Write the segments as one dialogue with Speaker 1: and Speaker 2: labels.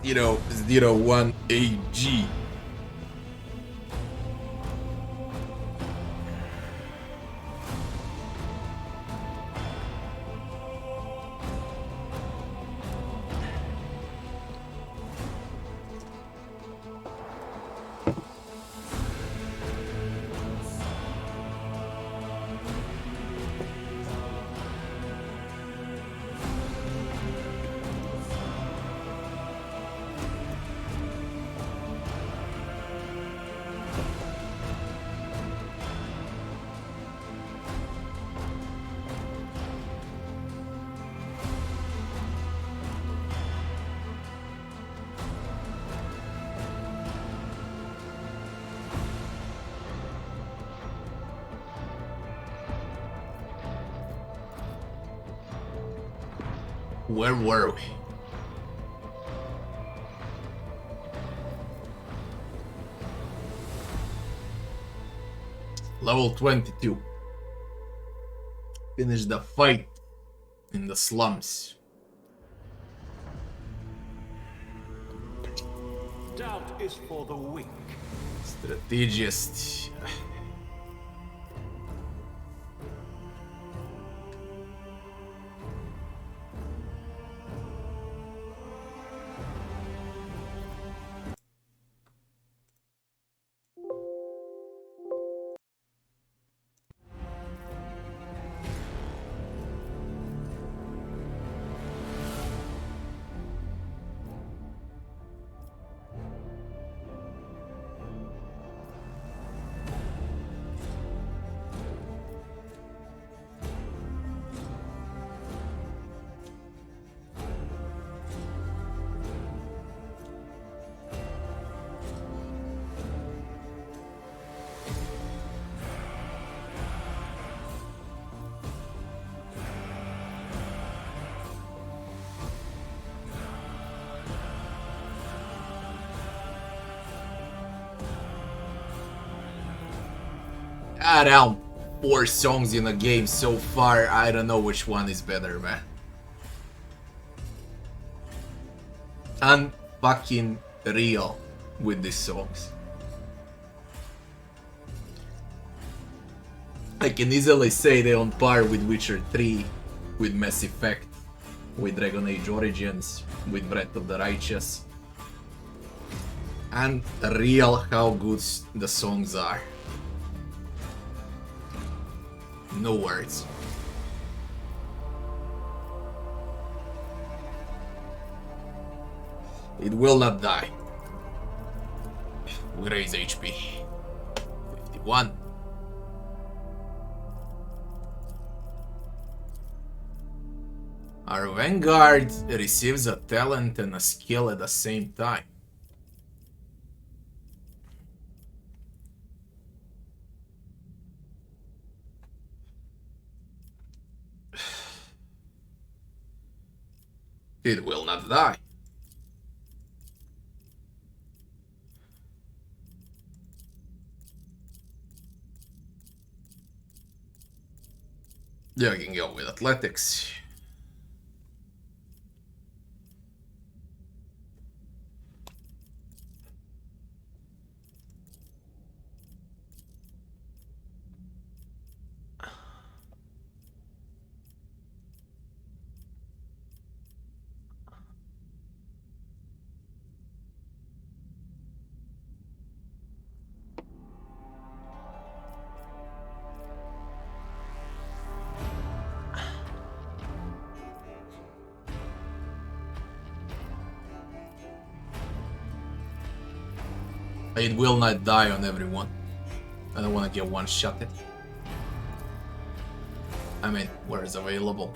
Speaker 1: 01 AG. Where were we? Level 22. Finish the fight in the slums.
Speaker 2: Doubt is for the weak.
Speaker 1: Strategist. Around 4 songs in a game so far, I don't know which one is better, man. Unfucking real with these songs. I can easily say they're on par with Witcher 3, with Mass Effect, with Dragon Age Origins, with Breath of the Righteous. And real how good the songs are. No words. It will not die. We raise HP. 51. Our Vanguard receives a talent and a skill at the same time. It will not die. Yeah, I can go with athletics. It will not die on everyone. I don't want to get one shot at. I mean, where it's available.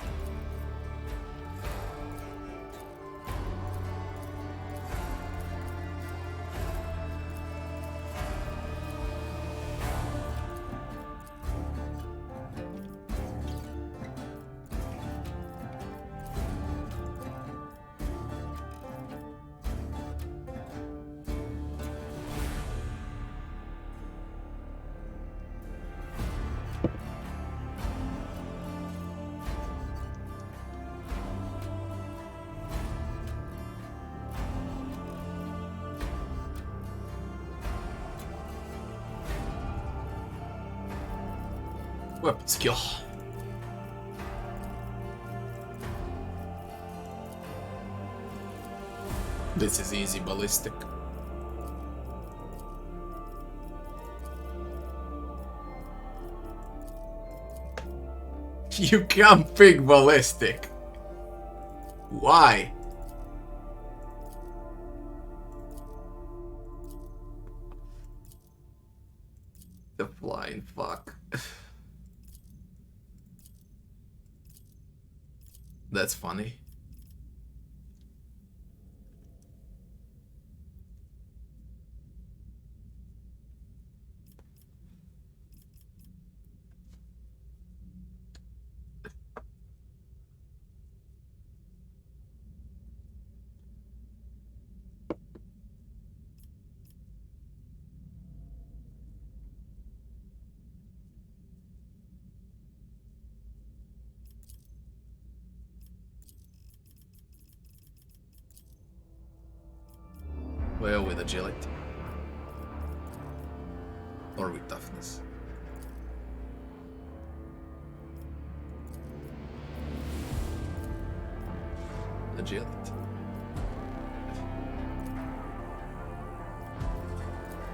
Speaker 1: Weapon skill. This is easy ballistic. You can't pick ballistic. Why? The flying fuck. That's funny. Well, with agility. Or with toughness. Agility.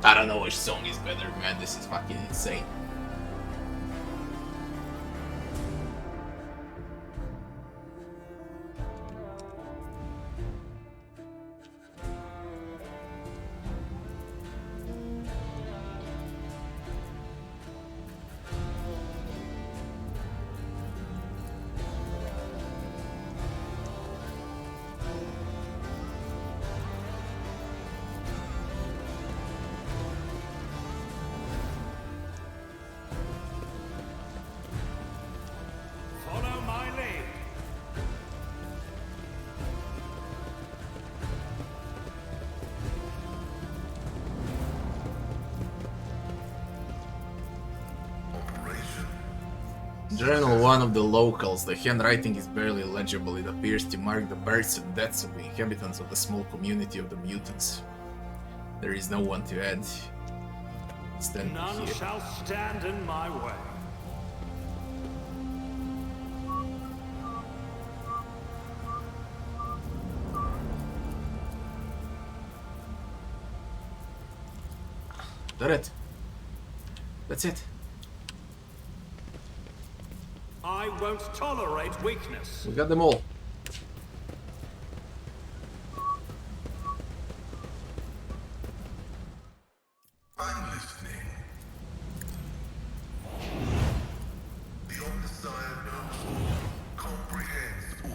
Speaker 1: I don't know which song is better, man. This is fucking insane. Journal one of the locals. The handwriting is barely legible. It appears to mark the births and deaths of the inhabitants of the small community of the mutants. There is no one to add. Stand
Speaker 2: None
Speaker 1: here.
Speaker 2: shall stand in my way.
Speaker 1: That's it. That's it.
Speaker 2: I won't tolerate weakness.
Speaker 1: We got them all.
Speaker 3: I'm listening. The Omniscient knows all, comprehends all.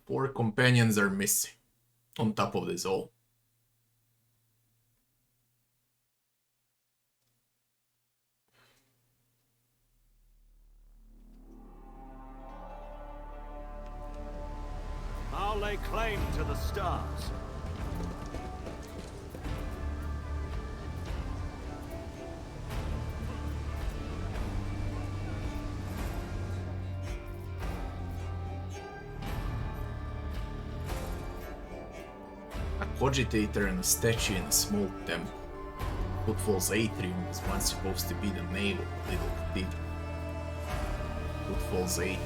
Speaker 1: Four companions are missing. On top of this all.
Speaker 2: I'll lay claim to the stars.
Speaker 1: A cogitator and a statue in a small temple. Footfall's atrium was once supposed to be the name of the little cathedral. Footfall's atrium.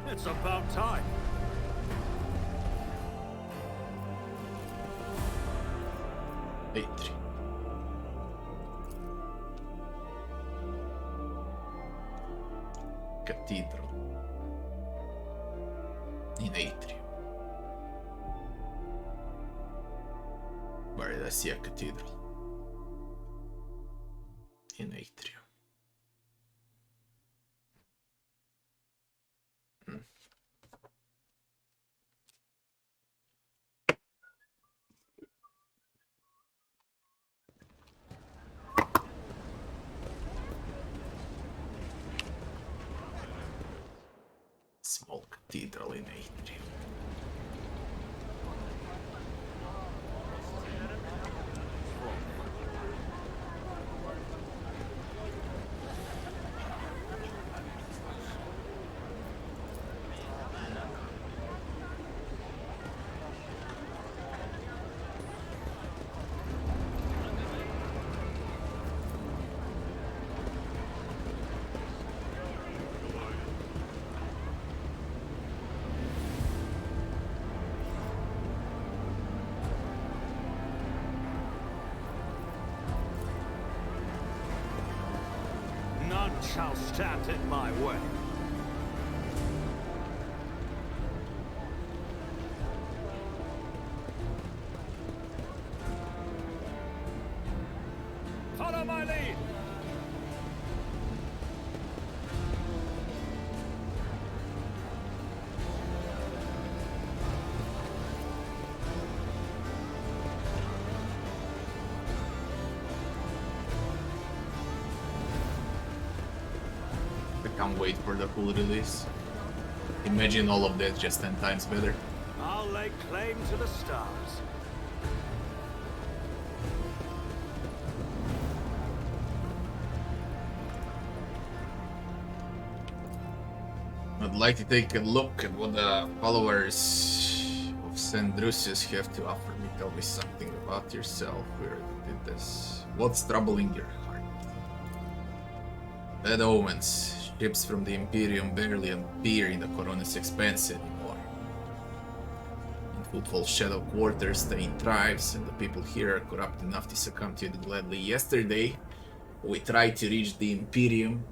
Speaker 2: It's about time.
Speaker 1: Atrium. Cathedral. In atrium. I see a cathedral in Atrium. Small cathedral in Atrium.
Speaker 2: None shall stand in my way. Follow my lead.
Speaker 1: I can't wait for the full release. Imagine all of that just 10 times better.
Speaker 2: I'll lay claim to the stars.
Speaker 1: I'd like to take a look at what the followers of St. Drusius have to offer me. Tell me something about yourself. Where did this? What's troubling your heart? Bad omens. Ships from the Imperium barely appear in the Coronis Expanse anymore. In Footfall Shadow Quarters, the thrives, and the people here are corrupt enough to succumb to it gladly. Yesterday, we tried to reach the Imperium,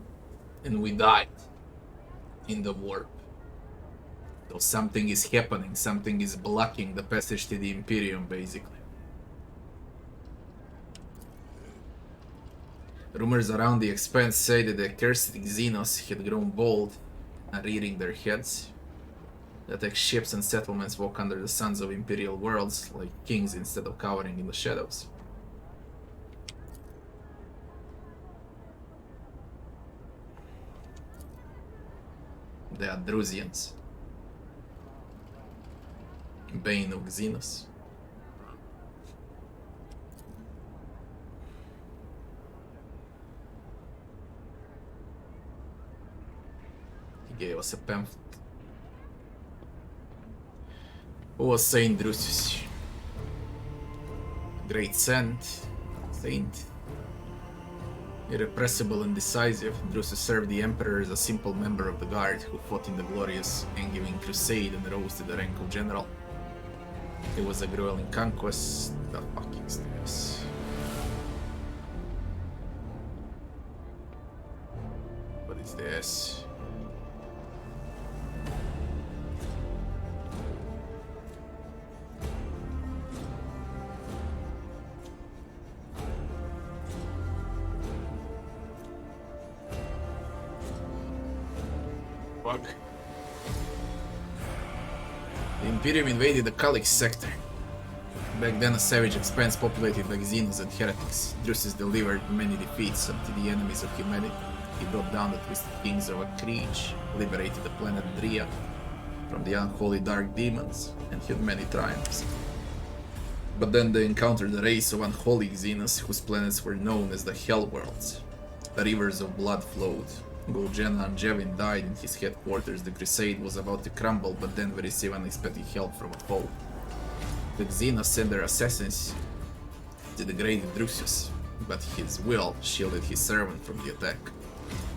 Speaker 1: and we died in the warp. So something is happening, something is blocking the passage to the Imperium, basically. Rumors around the Expanse say that the cursed Xenos had grown bold and rearing their heads. They attack ships and settlements, walk under the suns of imperial worlds like kings instead of cowering in the shadows. They are Drusians. Bane of Xenos. He gave us a pamphlet. Who was Saint Drusius? Great saint. Irrepressible and decisive, Drusus served the Emperor as a simple member of the Guard who fought in the glorious Angevin Crusade and rose to the rank of general. He was a grueling conquest. The fucking stairs. What is this? Fuck. The Imperium invaded the Cultist sector. Back then a savage expanse populated by Xenos and heretics. Drusus delivered many defeats to the enemies of humanity. He brought down the twisted kings of crpg, liberated the planet Dria from the unholy dark demons, and had many triumphs. But then they encountered a race of unholy Xenos whose planets were known as the Hell Worlds. The rivers of blood flowed. Golgena and Jevin died in his headquarters. The crusade was about to crumble, but then we received unexpected help from a foe. The Xenos sent their assassins to degrade Drusius, but his will shielded his servant from the attack.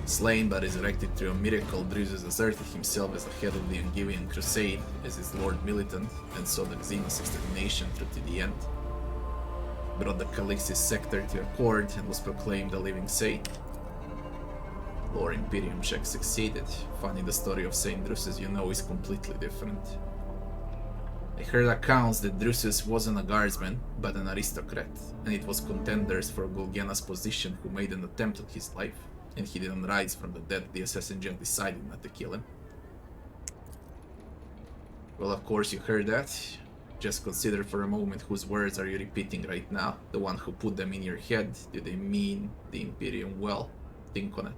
Speaker 1: Slain but resurrected through a miracle, Drusius asserted himself as the head of the Angevin crusade, as his lord militant, and saw the Xenos extermination through to the end. Brought the Calixis sector to accord and was proclaimed a living saint. Lord Imperium check succeeded. Funny, the story of Saint Drusus, you know, is completely different. I heard accounts that Drusus wasn't a guardsman, but an aristocrat, and it was contenders for Gulgena's position who made an attempt at his life, and he didn't rise from the dead. The assassin Gen decided not to kill him. Well, of course you heard that. Just consider for a moment whose words are you repeating right now. The one who put them in your head. Do they mean the Imperium well? Think on it.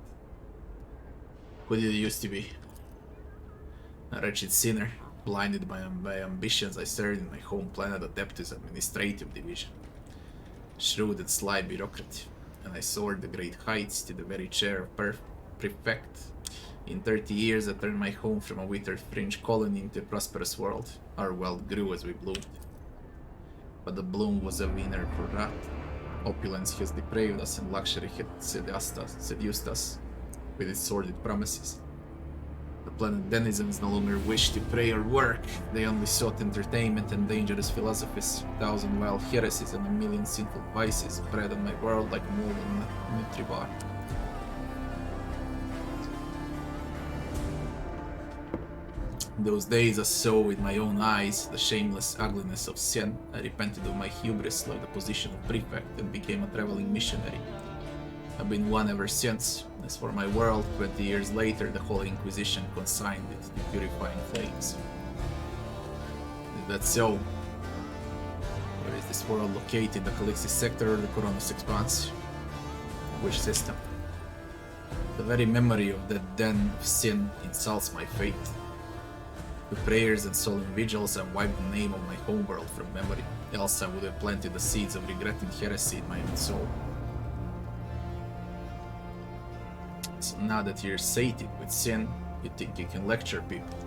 Speaker 1: Who did you used to be? A wretched sinner. Blinded by ambitions, I served in my home planet Adeptus Administrative Division. Shrewd and sly bureaucrat, and I soared the great heights to the very chair of prefect. In 30 years I turned my home from a withered fringe colony into a prosperous world. Our wealth grew as we bloomed. But the bloom was a winner for rot. Opulence has depraved us and luxury had seduced us with its sordid promises. The planet denizens no longer wished to pray or work. They only sought entertainment and dangerous philosophies. 1,000 wild heresies and a million sinful vices bred on my world like mold on a Nutribar. Those days I saw with my own eyes the shameless ugliness of sin. I repented of my hubris, left the position of prefect, and became a traveling missionary. I've been one ever since. As for my world, 20 years later, the Holy Inquisition consigned it to purifying flames. Is that so? Where is this world located? The Calixis sector or the Coronis Expanse? Which system? The very memory of that den of sin insults my faith. With prayers and solemn vigils, I wiped the name of my homeworld from memory, else I would have planted the seeds of regret and heresy in my own soul. So now that you're sated with sin, you think you can lecture people.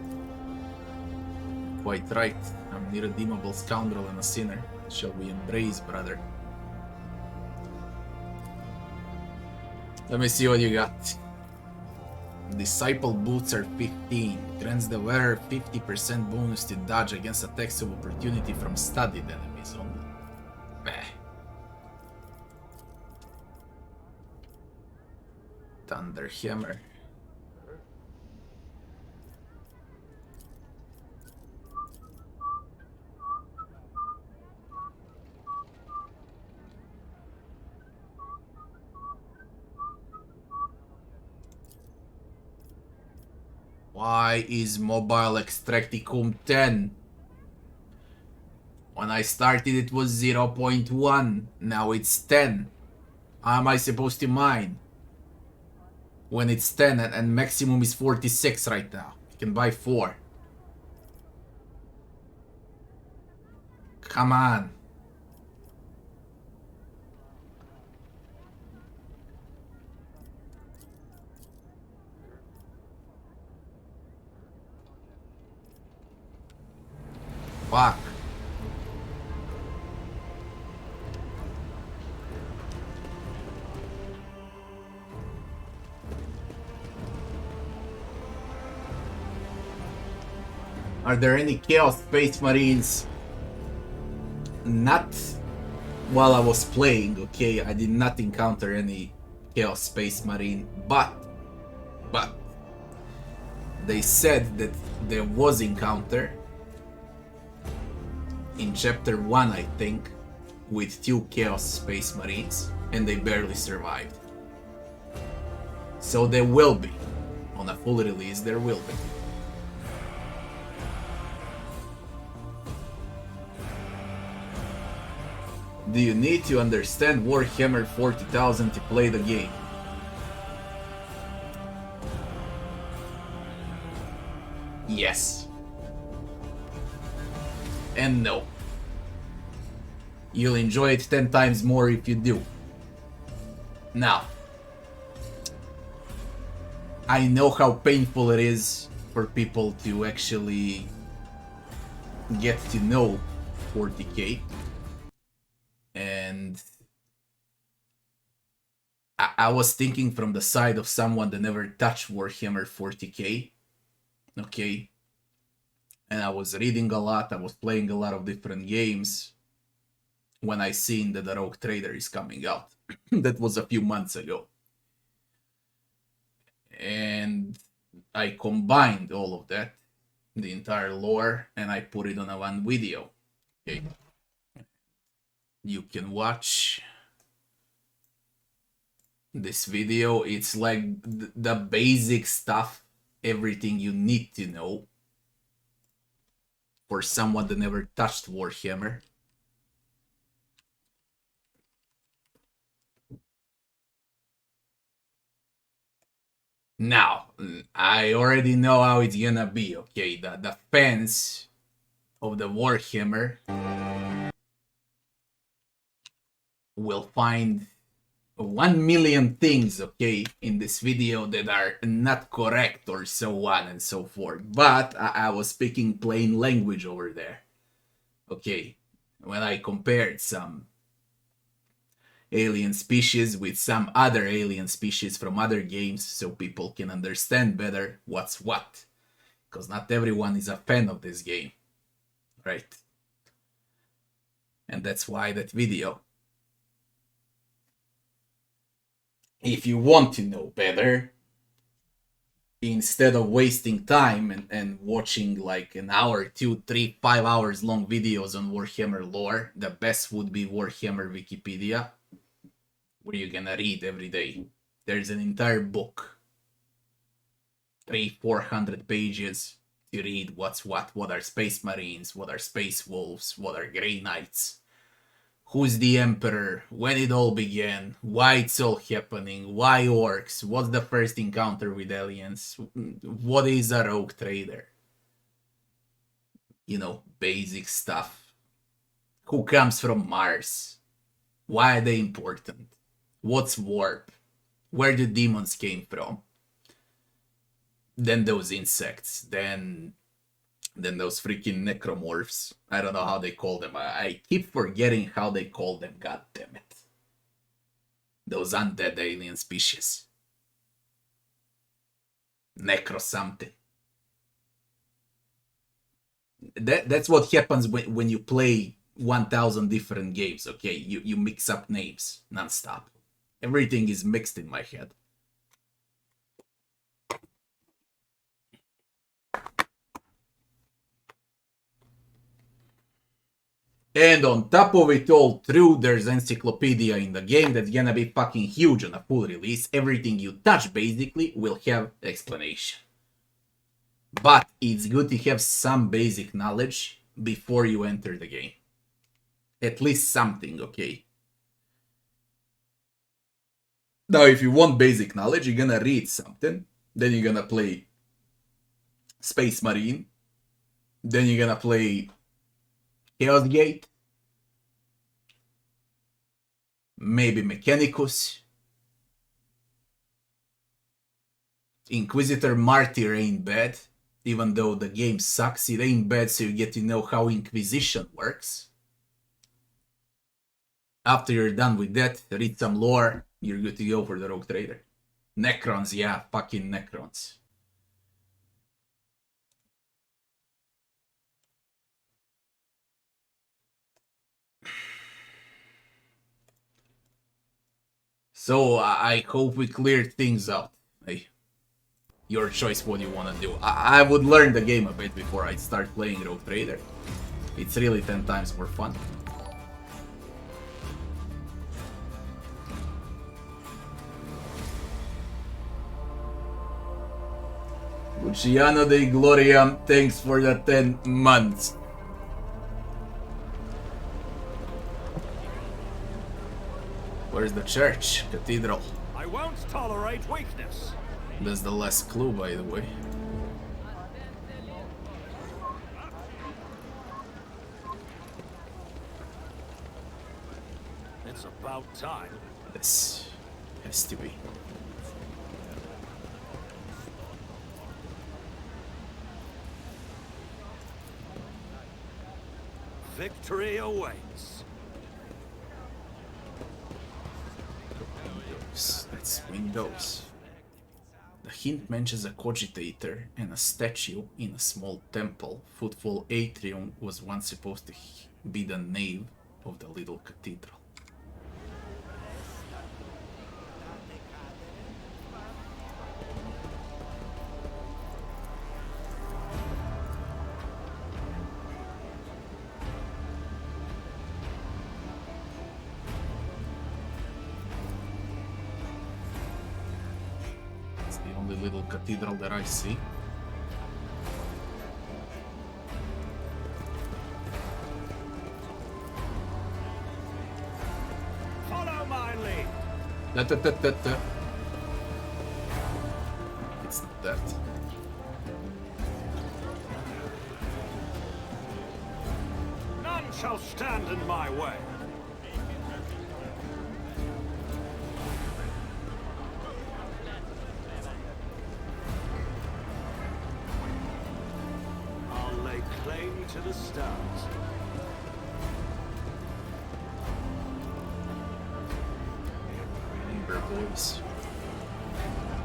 Speaker 1: Quite right, I'm an irredeemable scoundrel and a sinner. Shall we embrace, brother? Let me see what you got. Disciple boots are 15. Grants the wearer 50% bonus to dodge against attacks of opportunity from studied enemies only. Bah. Thunderhammer. Why is mobile extracticum 10? When I started it was 0.1, now it's 10. How am I supposed to mine? When it's 10 and maximum is 46 right now. You can buy 4. Come on. Fuck. Are there any Chaos Space Marines? Not while I was playing, okay? I did not encounter any Chaos Space Marine, but they said that there was encounter in chapter 1, I think, with 2 Chaos Space Marines, and they barely survived. So there will be. On a full release, there will be. Do you need to understand Warhammer 40,000 to play the game? Yes. And no. You'll enjoy it 10 times more if you do. Now, I know how painful it is for people to actually get to know 40k. And I was thinking from the side of someone that never touched Warhammer 40k. Okay. And I was reading a lot, I was playing a lot of different games when I seen that the Rogue Trader is coming out. That was a few months ago. And I combined all of that the entire lore, and I put it on a one video. Okay, you can watch this video. It's like the basic stuff, everything you need to know for someone that never touched Warhammer. Now, I already know how it's gonna be, okay? The fans of the Warhammer will find 1,000,000 things, okay, in this video that are not correct or so on and so forth. But I was speaking plain language over there, okay? When I compared some alien species with some other alien species from other games so people can understand better what's what. Because not everyone is a fan of this game, right? And that's why that video. If you want to know better, instead of wasting time and watching like an hour, 2, 3, 5 hours long videos on Warhammer lore, the best would be Warhammer Wikipedia, where you're gonna read every day. There's an entire book, 300-400 pages to read what's what are space marines, what are space wolves, what are grey knights, who's the emperor, when it all began, why it's all happening, why orcs, what's the first encounter with aliens, what is a rogue trader, you know, basic stuff. Who comes from Mars, why are they important, what's warp, where the demons came from, then those insects, then those freaking necromorphs. I don't know how they call them. I keep forgetting how they call them, god damn it. Those undead alien species. Necro something. That's what happens when you play 1,000 different games, okay? You mix up names non-stop. Everything is mixed in my head. And on top of it all, true, there's encyclopedia in the game that's gonna be fucking huge on a full release. Everything you touch basically will have explanation. But it's good to have some basic knowledge before you enter the game. At least something, okay? Now, if you want basic knowledge, you're gonna read something. Then you're gonna play Space Marine. Then you're gonna play Chaos Gate, maybe Mechanicus. Inquisitor Martyr ain't bad, even though the game sucks. It ain't bad, so you get to know how Inquisition works. After you're done with that, read some lore, you're good to go for the Rogue Trader. Necrons, yeah, fucking Necrons. So I hope we cleared things out. Hey, your choice what you want to do. I would learn the game a bit before I start playing Rogue Trader. It's really 10 times more fun. Luciano de Gloriam, thanks for the 10 months. Where's the church? Cathedral.
Speaker 2: I won't tolerate weakness.
Speaker 1: That's the last clue, by the way.
Speaker 2: It's about time.
Speaker 1: This has to be.
Speaker 2: Victory awaits.
Speaker 1: That's Windows. The hint mentions a cogitator and a statue in a small temple. Footfall atrium was once supposed to be the nave of the little cathedral. only little cathedral that I see.
Speaker 2: Follow my lead.
Speaker 1: It's not that.
Speaker 2: None shall stand in my way. I'll lay claim to the stars.
Speaker 1: Neighbor boys.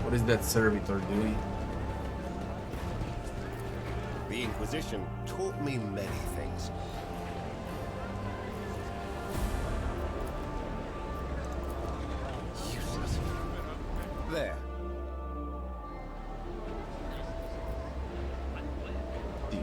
Speaker 1: What is that servitor doing?
Speaker 4: The Inquisition taught me many things. Useless. There.
Speaker 1: Deep.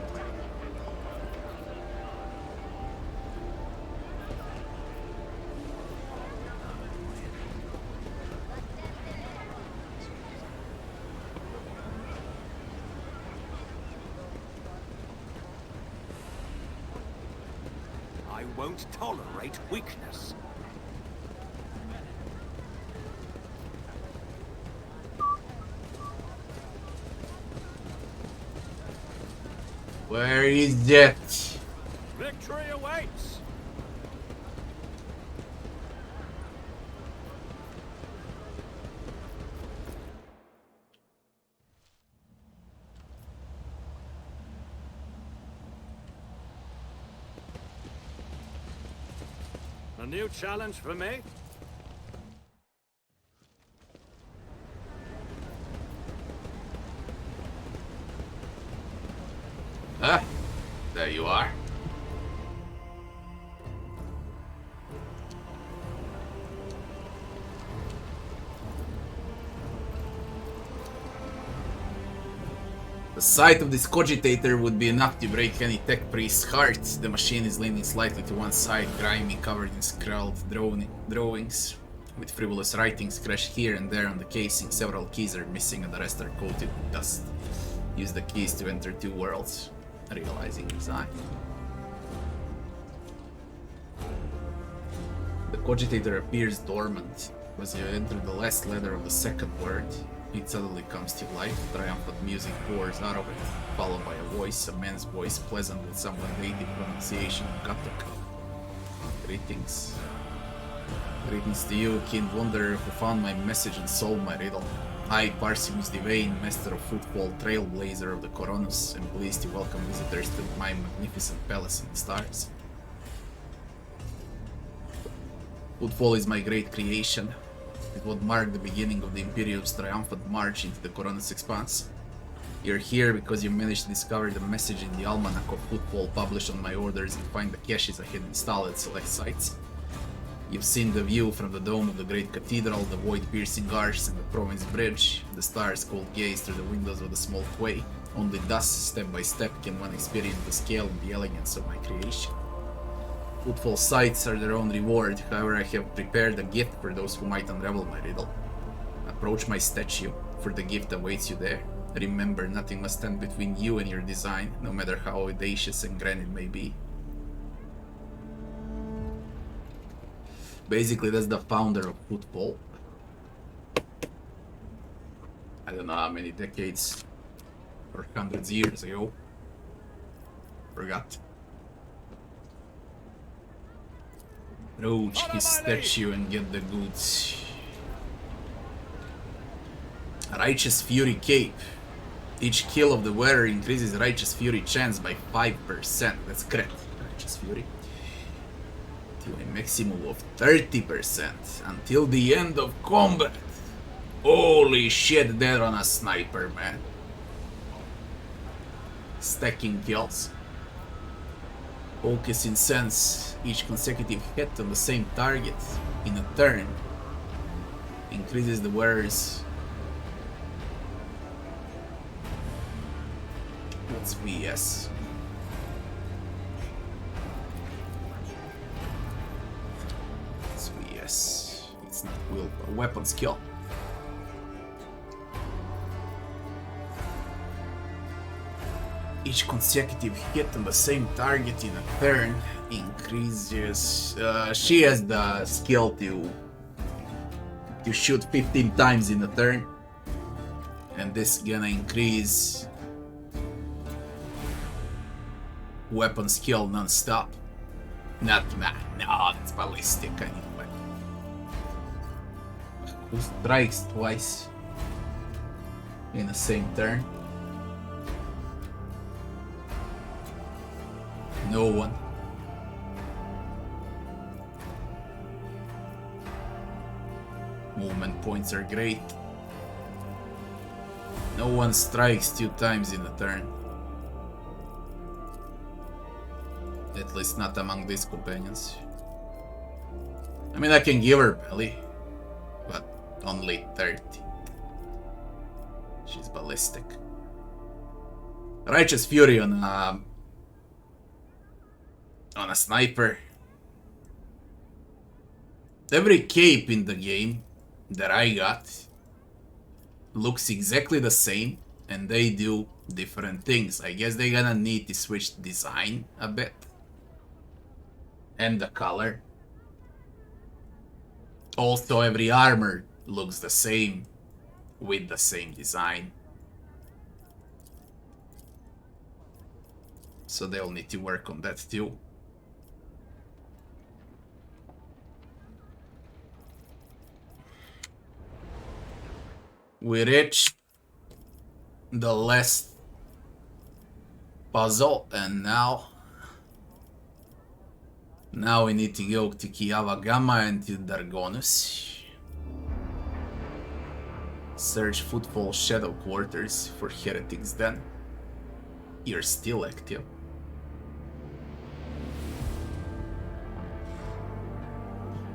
Speaker 2: I won't tolerate weakness.
Speaker 1: Where is that?
Speaker 2: Victory awaits. A new challenge for me?
Speaker 1: Ah, there you are. The sight of this cogitator would be enough to break any tech priest's heart. The machine is leaning slightly to one side, grimy, covered in scrawled drawings, with frivolous writing scratched here and there on the casing. Several keys are missing and the rest are coated with dust. Use the keys to enter two worlds. Realizing design. The cogitator appears dormant. As you enter the last letter of the second word, it suddenly comes to life. Triumphant music pours out of it, followed by a voice, a man's voice, pleasant with somewhat native pronunciation of Gattaca. Greetings. Greetings to you, keen wanderer who found my message and solved my riddle. I, Parsimus Divane, master of Footfall, trailblazer of the Coronus, am pleased to welcome visitors to my magnificent palace in the stars. Footfall is my great creation. It would mark the beginning of the Imperium's triumphant march into the Coronus expanse. You're here because you managed to discover the message in the Almanac of Footfall published on my orders and find the caches I had installed at select sites. You've seen the view from the dome of the Great Cathedral, the void-piercing arch and the Province Bridge, the stars-cold gaze through the windows of the small quay. Only thus, step by step, can one experience the scale and the elegance of my creation. Footfall sights are their own reward, however I have prepared a gift for those who might unravel my riddle. Approach my statue, for the gift awaits you there. Remember, nothing must stand between you and your design, no matter how audacious and grand it may be. Basically, that's the founder of Footfall. I don't know how many decades or hundreds of years ago. Forgot. Approach his statue and get the goods. Righteous Fury Cape. Each kill of the wearer increases Righteous Fury chance by 5%. That's correct. Righteous Fury. To a maximum of 30% until the end of combat. Holy shit, they're on a sniper, man. Stacking kills. Focus Incense. Each consecutive hit on the same target in a turn increases the wearer's. What's VS? It's VS. It's not will, a weapon skill. Each consecutive hit on the same target in a turn increases. She has the skill to shoot 15 times in a turn, and this is gonna increase weapon skill non-stop. No, that's ballistic anyway. Who strikes twice in the same turn? No one. Movement points are great. No one strikes 2 times in a turn. At least not among these companions. I mean, I can give her belly, but only 30. She's ballistic. Righteous Fury on a sniper. Every cape in the game that I got looks exactly the same, and they do different things. I guess they're gonna need to switch the design a bit. And the color. Also, every armor looks the same with the same design. So they'll need to work on that too. We reached the last puzzle, and now we need to go to Kiava Gamma and to Dargonus. Search Footfall Shadow Quarters for heretics then. You're still active.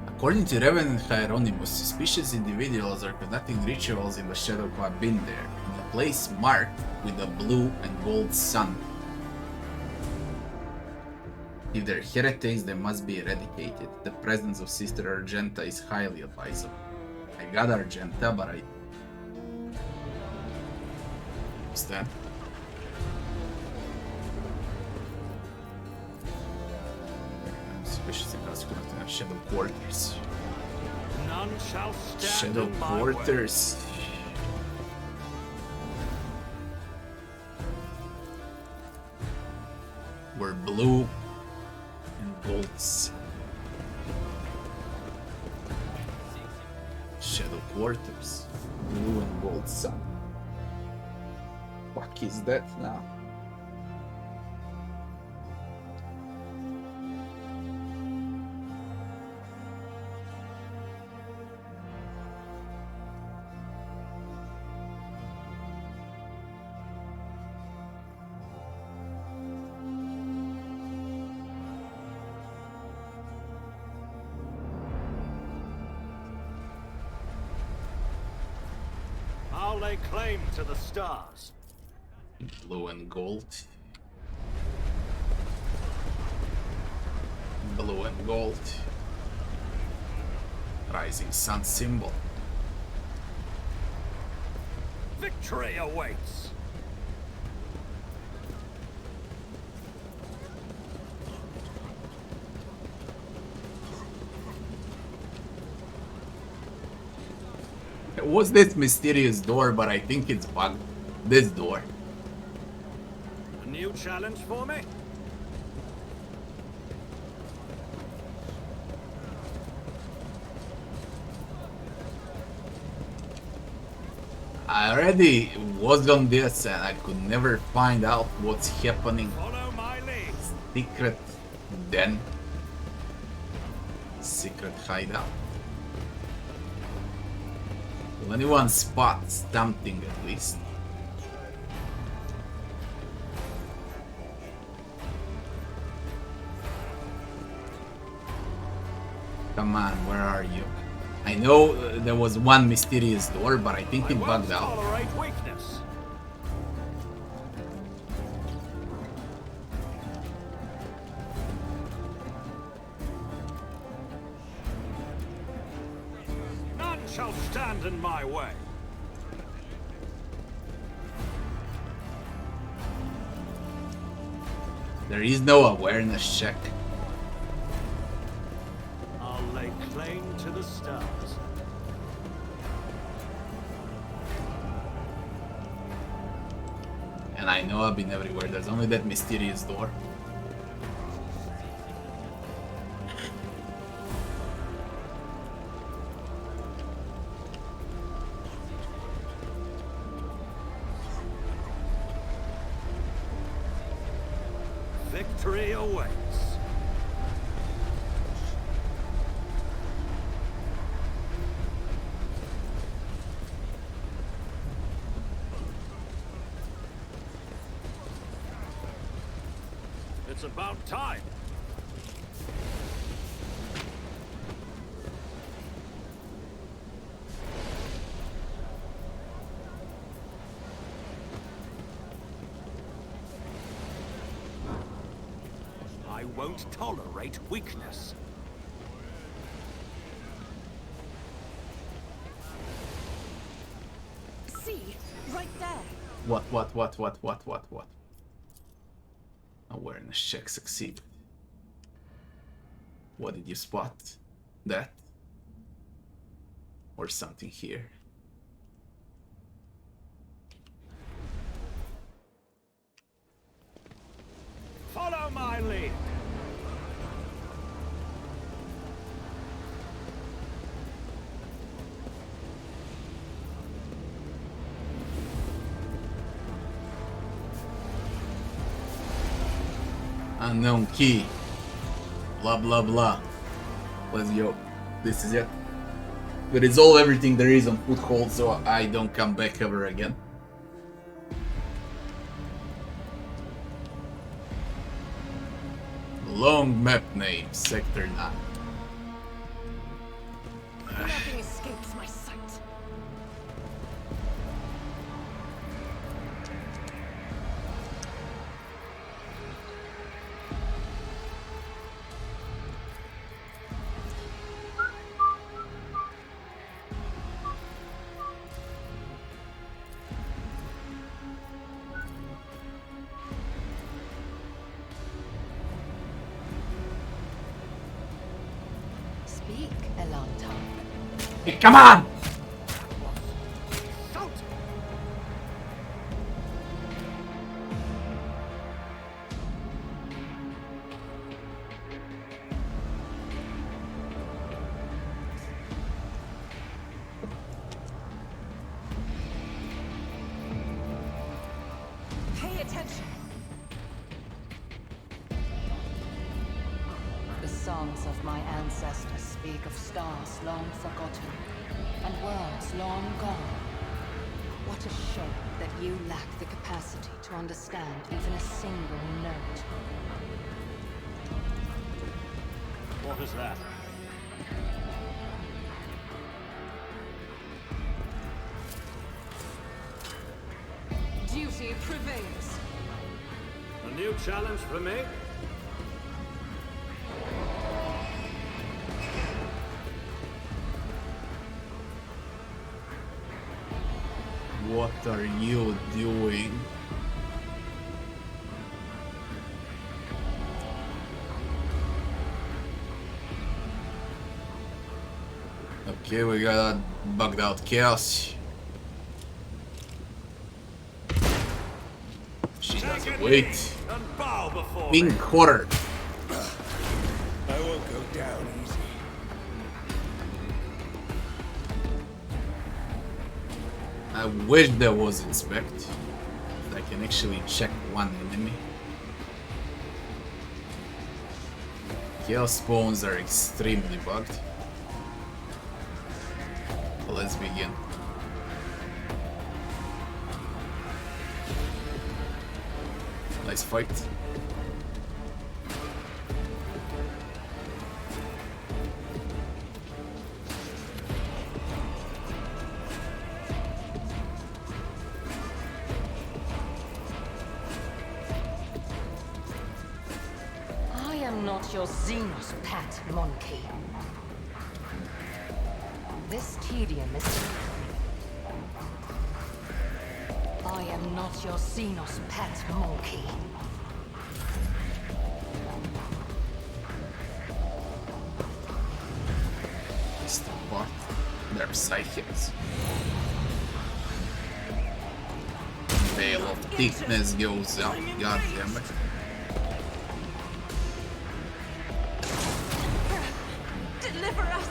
Speaker 1: According to Reverend Hieronymus, suspicious individuals are conducting rituals in the Shadow Club in there, in a place marked with a blue and gold sun. If they're heretics, they must be eradicated. The presence of Sister Argenta is highly advisable. I got Argenta, but I... What's that? Suspicious individuals conducting Shadow Quarters.
Speaker 2: None shall stand
Speaker 1: Shadow
Speaker 2: in my way.
Speaker 1: Quarters. We're blue and golds. Shadow Quarters. Blue and gold sun. Fuck is that now?
Speaker 2: I'll lay claim to the stars.
Speaker 1: Blue and gold. Blue and gold. Rising sun symbol.
Speaker 2: Victory awaits.
Speaker 1: What's this mysterious door? But I think it's bugged. This door.
Speaker 2: A new challenge for me?
Speaker 1: I already was on this and I could never find out what's happening.
Speaker 2: Follow my lead.
Speaker 1: Secret den. Secret hideout. Will anyone spot something at least? Come on, where are you? I know there was one mysterious door, but I think it bugged out.
Speaker 2: Tolerate weakness. None shall stand in my way.
Speaker 1: There is no awareness check.
Speaker 2: I'll lay claim to the stars.
Speaker 1: And I know I've been everywhere. There's only that mysterious door.
Speaker 2: Victory awaits. It's about time. I won't tolerate weakness.
Speaker 5: See, right there.
Speaker 1: What? Awareness check succeed. What did you spot? That? Or something here?
Speaker 2: Follow my lead.
Speaker 1: Unknown key. Blah blah blah. Let's go. This is it. We resolve everything there is on Footfall so I don't come back ever again. Long map name, Sector 9.
Speaker 5: Nothing escapes my sight. Speak, Elanta.
Speaker 1: Hey, come on!
Speaker 2: Shout!
Speaker 5: Pay attention. The songs of my ancestors speak of stars long forgotten and worlds long gone. What a shame that you lack the capacity to understand even a single note.
Speaker 2: What is that?
Speaker 5: Duty prevails.
Speaker 2: A new challenge for me?
Speaker 1: What are you doing? Okay, we got bugged out chaos. She doesn't wait.
Speaker 2: And bow before
Speaker 1: Pink
Speaker 2: me.
Speaker 1: horror.
Speaker 4: I won't go down easy.
Speaker 1: I wish there was inspect. I can actually check one enemy. Chaos spawns are extremely bugged. Let's begin. Nice fight.
Speaker 5: I am not your Xenos pet, monkey. This tedium is... I am not your Xenos pet, monkey.
Speaker 1: sharp psychics. Veil of thickness goes up, god damn it.
Speaker 5: Deliver us!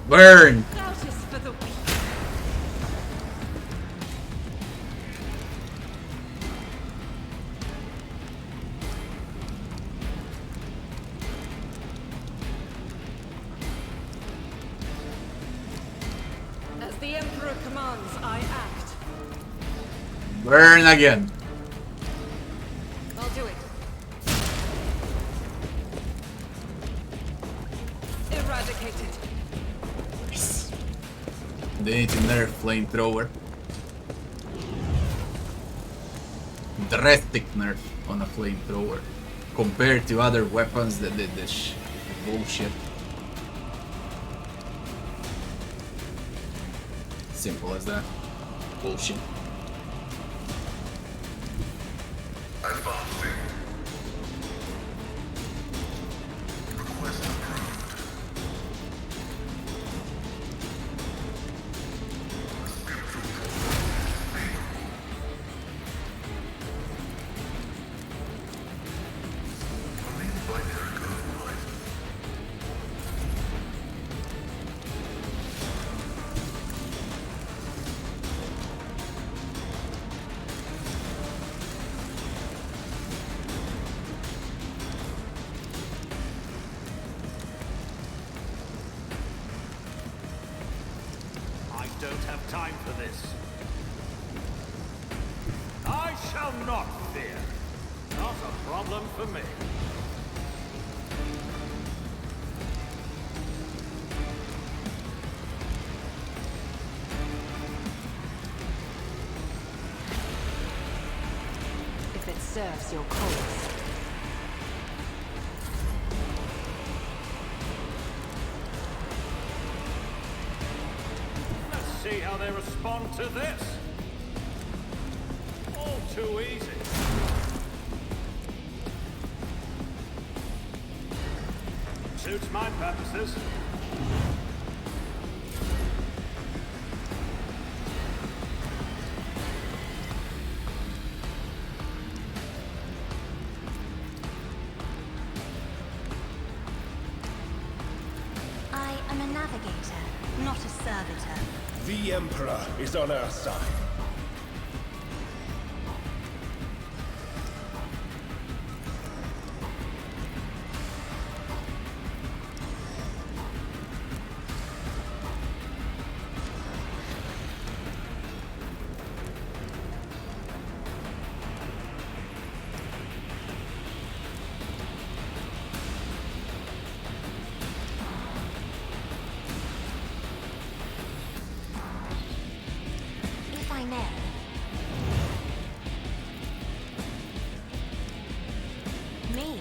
Speaker 1: Burn!
Speaker 5: Cultist for the weak. As the Emperor commands, I act.
Speaker 1: Burn again!
Speaker 5: I'll do it. Eradicated.
Speaker 1: They need to nerf flamethrower. Drastic nerf on a flamethrower compared to other weapons that did this bullshit. Simple as that. Bullshit.
Speaker 3: Advancing. Request approved. Spiritual favorable. Running binary override.
Speaker 2: I don't have time for this. I shall not fear. Not a problem for me.
Speaker 5: If it serves your cause.
Speaker 2: Let's see how they respond to this. All too easy. Suits my purposes.
Speaker 6: I am a navigator, not a servitor.
Speaker 4: The Emperor is on our side.
Speaker 6: If I may. Me?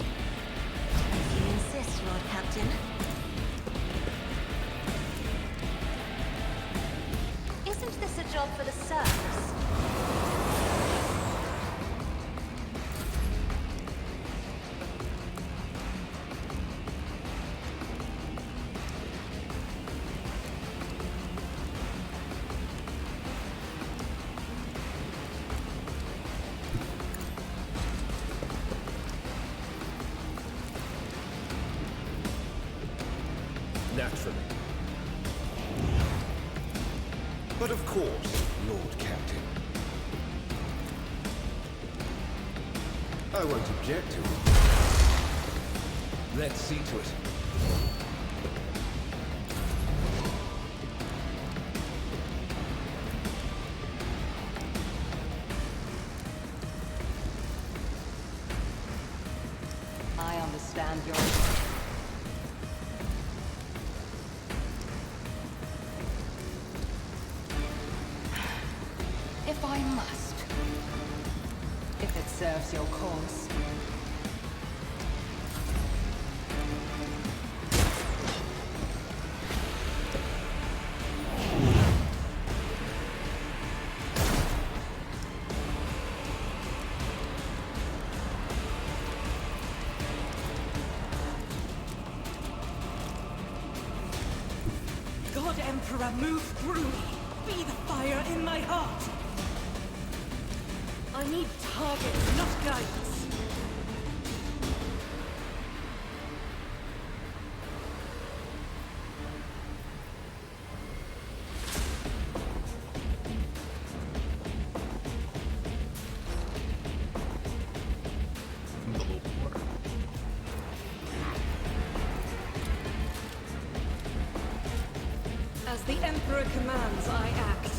Speaker 6: If you insist, Lord Captain. Isn't this a job for the serfs?
Speaker 4: Naturally. But of course, Lord Captain. I won't object to it. Let's see to it.
Speaker 5: I understand your... If I must. If it serves your cause.
Speaker 7: Move through me. Be the fire in my heart. I need targets, not guidance. As the Emperor commands, I act.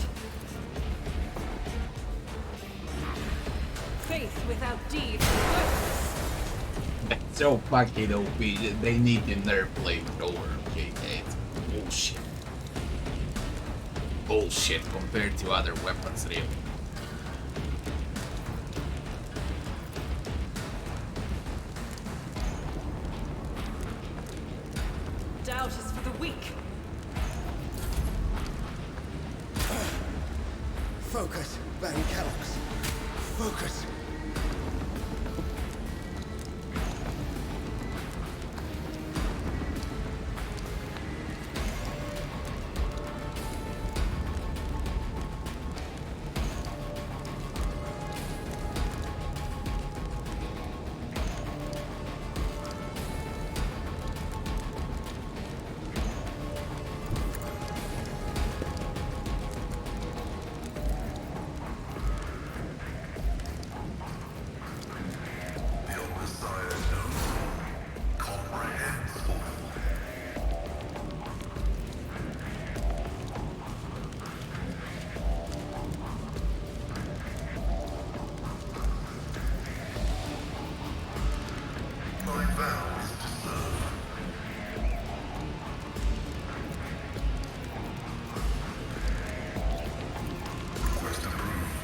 Speaker 7: Faith without deed is worthless.
Speaker 1: That's so fucking OP. They need to nerf flamethrower. Okay, it's bullshit. Bullshit compared to other weapons, really.
Speaker 7: Doubt is for the weak.
Speaker 4: Focus, Van Kellogg's. Focus.
Speaker 3: The old Messiah knows all, comprehends all. My vow is to serve. Request approved.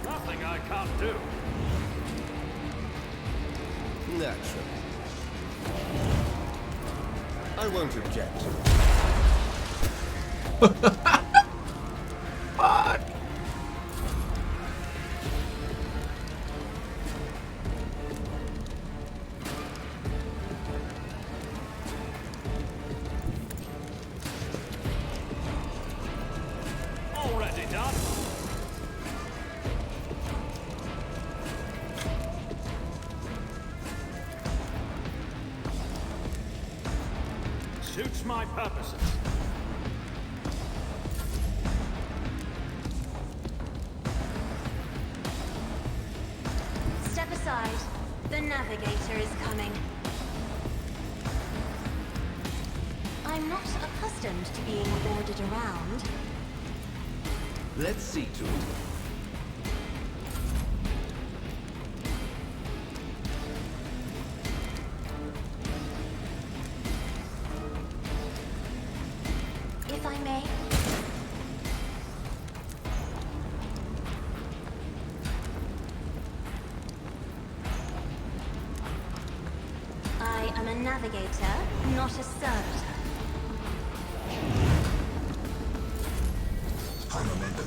Speaker 2: Nothing I can't do.
Speaker 4: Naturally. I won't object.
Speaker 1: Fuck!
Speaker 2: Already done. Suits my purposes.
Speaker 6: Step aside. The navigator is coming. I'm not accustomed to being ordered around.
Speaker 4: Let's see to it.
Speaker 6: If I may. I am a navigator, not a servitor.
Speaker 3: High momentum.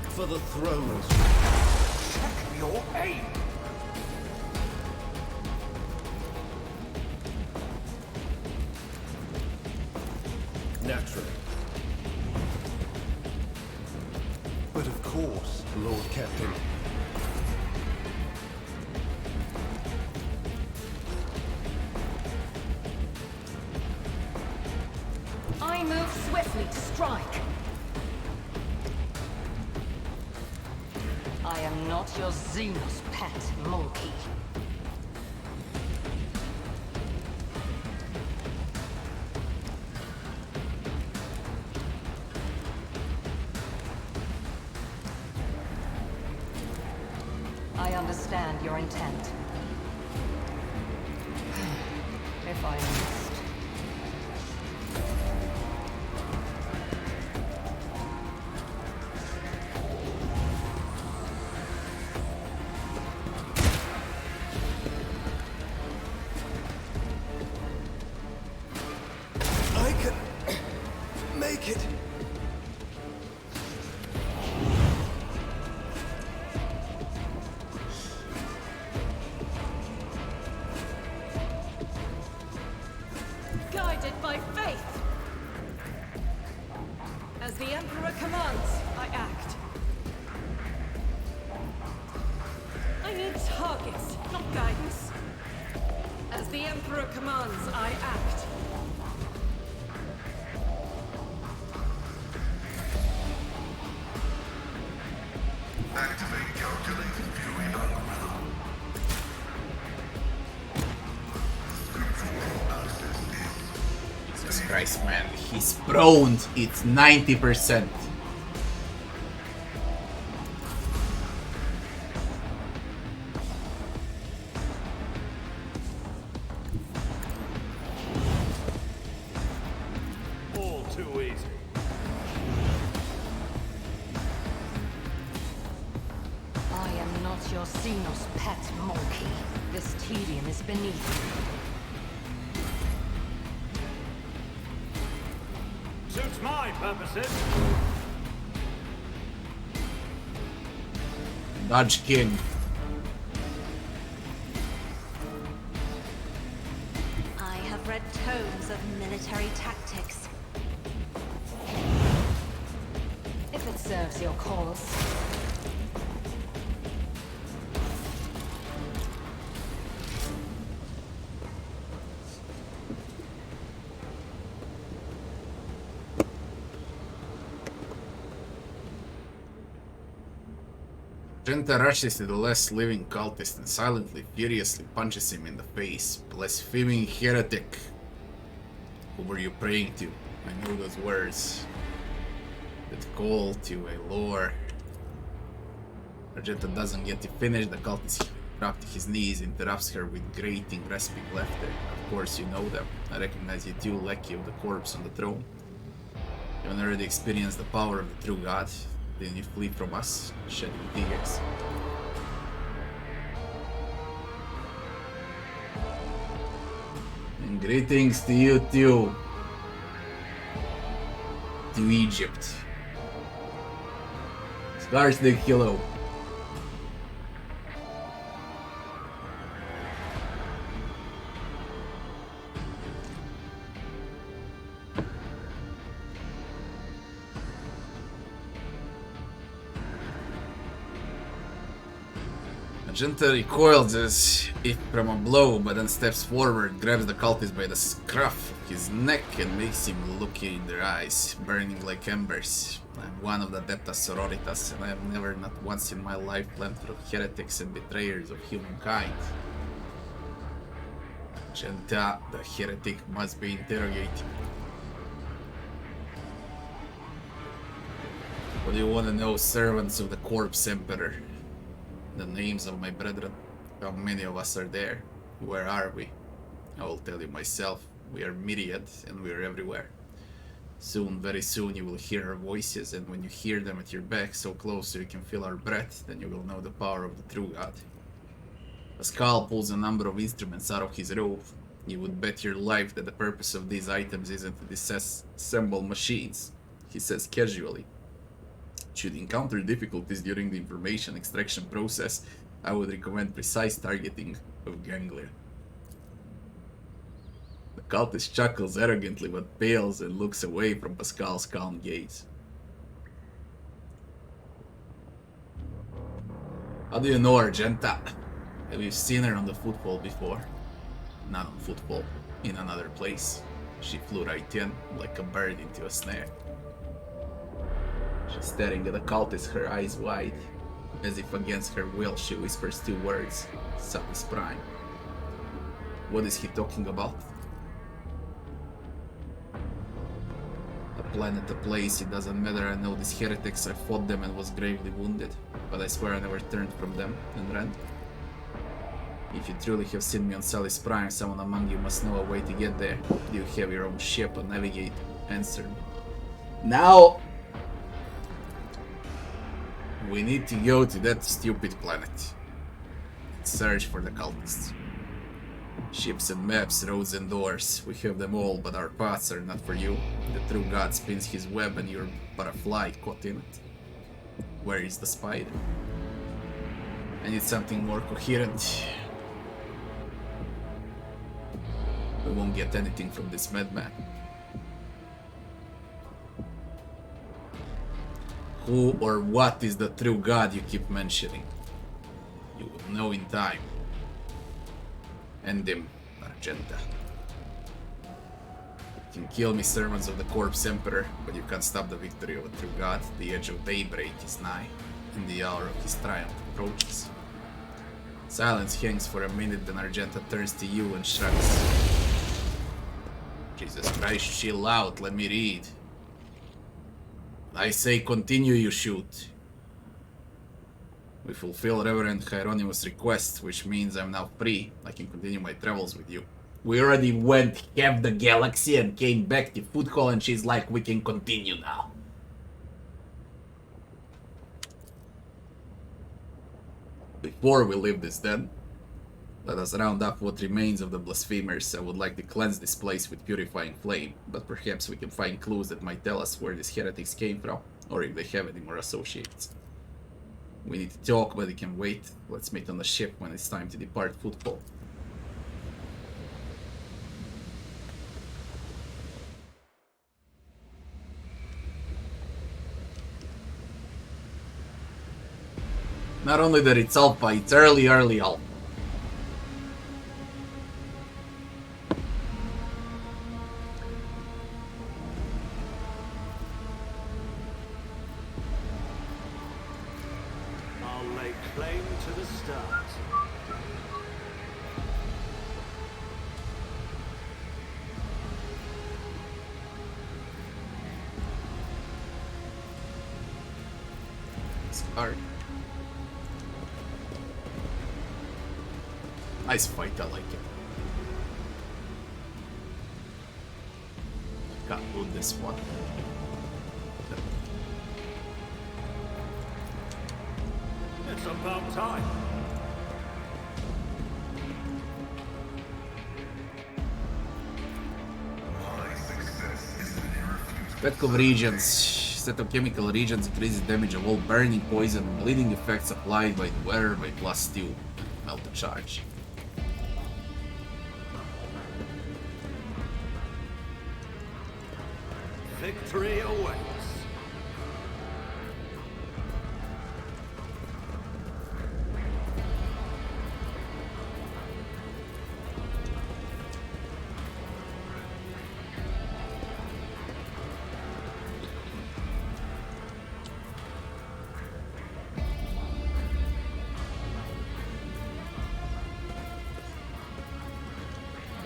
Speaker 4: For the throne.
Speaker 2: Check your aim.
Speaker 4: Naturally. But of course, Lord Captain.
Speaker 7: I move swiftly to strike. I am not your Xenos pet, monkey. I understand your intent. If I must.
Speaker 8: targets, not guidance. As the Emperor commands, I act.
Speaker 3: Activate calculated viewing algorithm.
Speaker 1: Jesus Christ, man. He's prone. It's 90%.
Speaker 2: All too easy.
Speaker 7: I am not your Xenos pet, monkey. This tedium is beneath you.
Speaker 2: Suits my purposes.
Speaker 1: Dodge King.
Speaker 6: I have read tomes of military tactics.
Speaker 7: If it serves your cause.
Speaker 1: Argenta rushes to the last living cultist and silently, furiously punches him in the face. Blaspheming heretic. Who were you praying to? I know those words. That call to a lore. Argenta doesn't get to finish. The cultist dropped to his knees, interrupts her with grating, rasping laughter. Of course you know them. I recognize you too, lackey of the corpse on the throne. You have already experienced the power of the true god. Then you flee from us, shedding tears. And greetings to you too. To Egypt. Scars the kilo. Argenta recoils as if from a blow, but then steps forward, grabs the cultist by the scruff of his neck and makes him look in their eyes, burning like embers. I'm one of the Adeptas Sororitas, and I have never, not once in my life, planned for heretics and betrayers of humankind. Argenta, the heretic, must be interrogated. What do you want to know, servants of the corpse emperor? The names of my brethren. How many of us are there? Where are we? I will tell you myself. We are myriad and we are everywhere. Soon, very soon, you will hear our voices, and when you hear them at your back, so close so you can feel our breath, then you will know the power of the true god. Pascal pulls a number of instruments out of his robe. You would bet your life that the purpose of these items isn't to disassemble machines, he says casually. Should you encounter difficulties during the information extraction process, I would recommend precise targeting of ganglia. The cultist chuckles arrogantly but pales and looks away from Pascal's calm gaze. How do you know Argenta? Have you seen her on the Footfall before? Not on Footfall, in another place. She flew right in, like a bird into a snare. She's staring at the cultist, her eyes wide. As if against her will, she whispers two words. Satis Prime. What is he talking about? A planet, a place, it doesn't matter. I know these heretics, I fought them and was gravely wounded. But I swear I never turned from them and ran. If you truly have seen me on Satis Prime, someone among you must know a way to get there. Do you have your own ship or navigate? Answer me. Now! We need to go to that stupid planet. Search for the cultists. Ships and maps, roads and doors. We have them all, but our paths are not for you. The true god spins his web and you're but a fly caught in it. Where is the spider? I need something more coherent. We won't get anything from this madman. Who or what is the true god you keep mentioning? You know in time. End him, Argenta. You can kill me, servants of the corpse emperor, but you can't stop the victory of a true god. The edge of daybreak is nigh, and the hour of his triumph approaches. Silence hangs for a minute, then Argenta turns to you and shrugs. Jesus Christ, chill out, let me read. I say continue, you shoot. We fulfill Reverend Hieronymus' request, which means I'm now free. I can continue my travels with you. We already went half the galaxy and came back to Footfall, and she's like, we can continue now. Before we leave this then, let us round up what remains of the blasphemers. I would like to cleanse this place with purifying flame, but perhaps we can find clues that might tell us where these heretics came from, or if they have any more associates. We need to talk, but it can wait. Let's meet on the ship when it's time to depart Footfall. Not only that it's alpha, it's early alpha.
Speaker 2: I'll lay claim to the stars.
Speaker 1: Start. Nice fight, I like it. Can't loot this one.
Speaker 2: It's about time.
Speaker 3: My success is an irrefutable.
Speaker 1: Set of regions. Set of chemical regions increases damage of all burning, poison, and bleeding effects applied by the wearer by +2. Melt the charge.
Speaker 2: Victory awaits.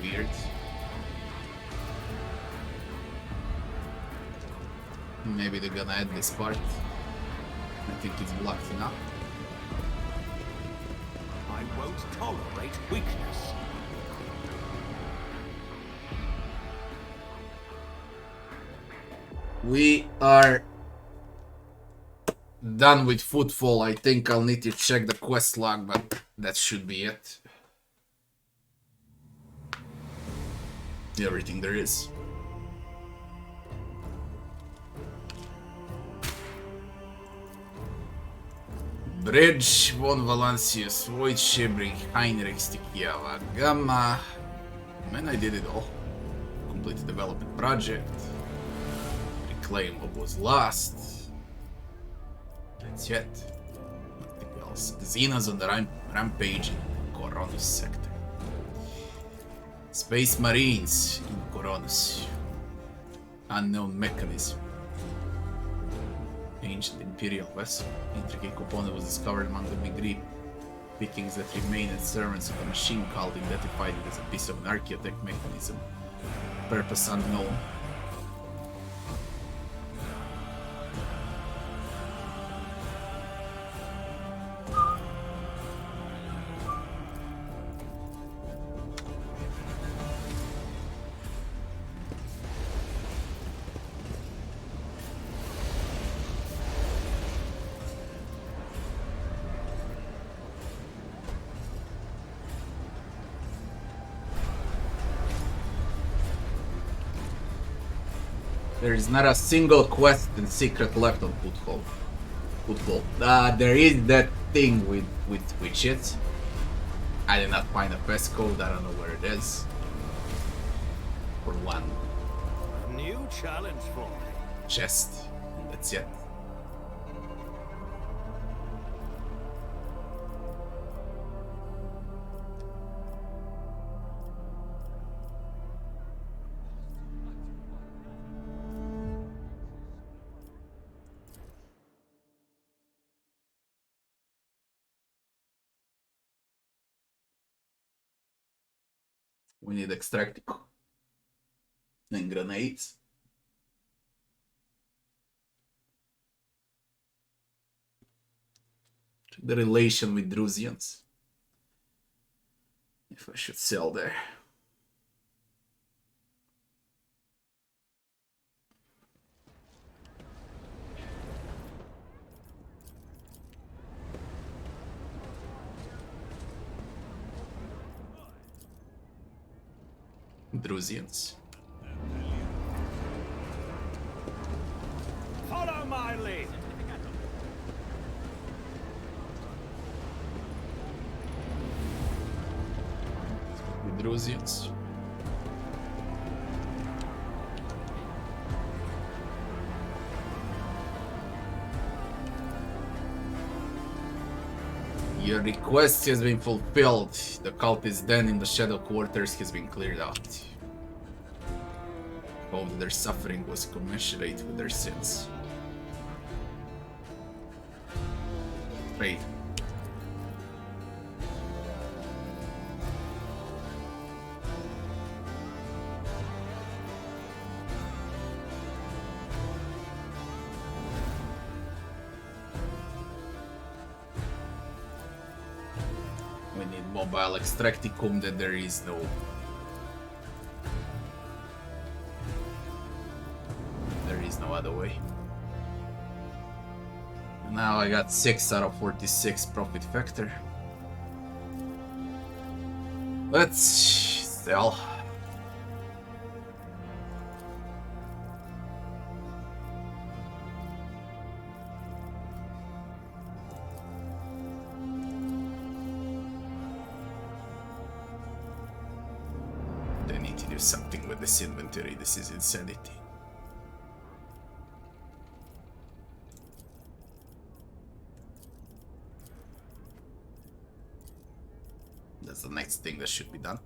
Speaker 1: Weird. Maybe they're gonna add this part. I think it's blocked enough.
Speaker 2: I won't tolerate weakness.
Speaker 1: We are done with Footfall. I think I'll need to check the quest log, but that should be it. Everything there is. Bridge, von Valancius, Void Shibring, Heinrich Stikiava, Gamma. Man, I did it all. Complete development project. Reclaim what was lost. That's it. Nothing else. Xena's on the rampage in Coronus sector. Space Marines in Coronus. Unknown mechanism. Ancient Imperial vessel. Intricate component was discovered among the big pickings that remain as servants of a machine cult identified it as a piece of an architect mechanism. Purpose unknown. There is not a single quest and secret left on Footfall. There is that thing with witches. I did not find a passcode. I don't know where it is. For one
Speaker 2: New challenge for me.
Speaker 1: chest, and that's it. We need extracting and grenades. Check the relation with Drusians. If I should sell there. Drusians.
Speaker 2: Follow my lead.
Speaker 1: The Drusians. Your request has been fulfilled. The cultist den in the shadow quarters has been cleared out. Hope that their suffering was commensurate with their sins. Trade. We need mobile extracticum that there is no. There is no other way. Now I got 6 out of 46 profit factor. Let's sell. They need to do something with this inventory. This is insanity. That's the next thing that should be done.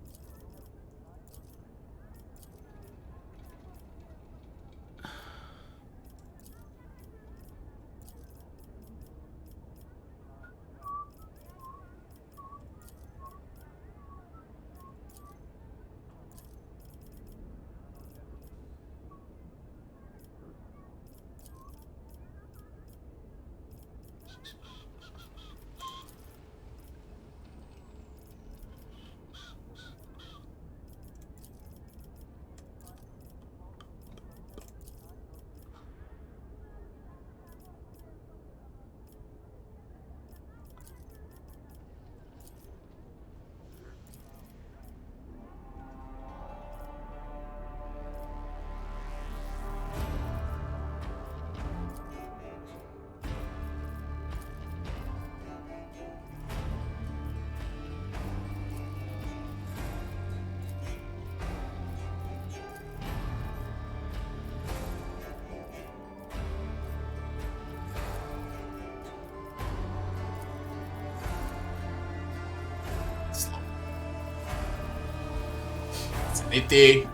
Speaker 1: Sanity.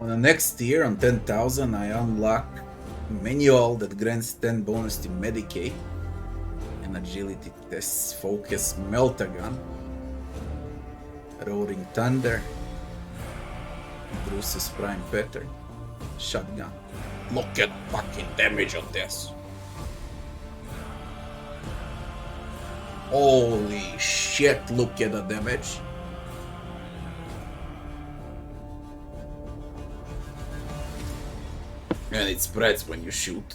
Speaker 1: On the next tier, on 10,000, I unlock manual that grants 10 bonus to Medicaid and agility tests, focus, Meltagun, Roaring Thunder, Bruce's Prime Pattern, Shotgun. Look at fucking damage on this. Holy shit, look at the damage. And it spreads when you shoot.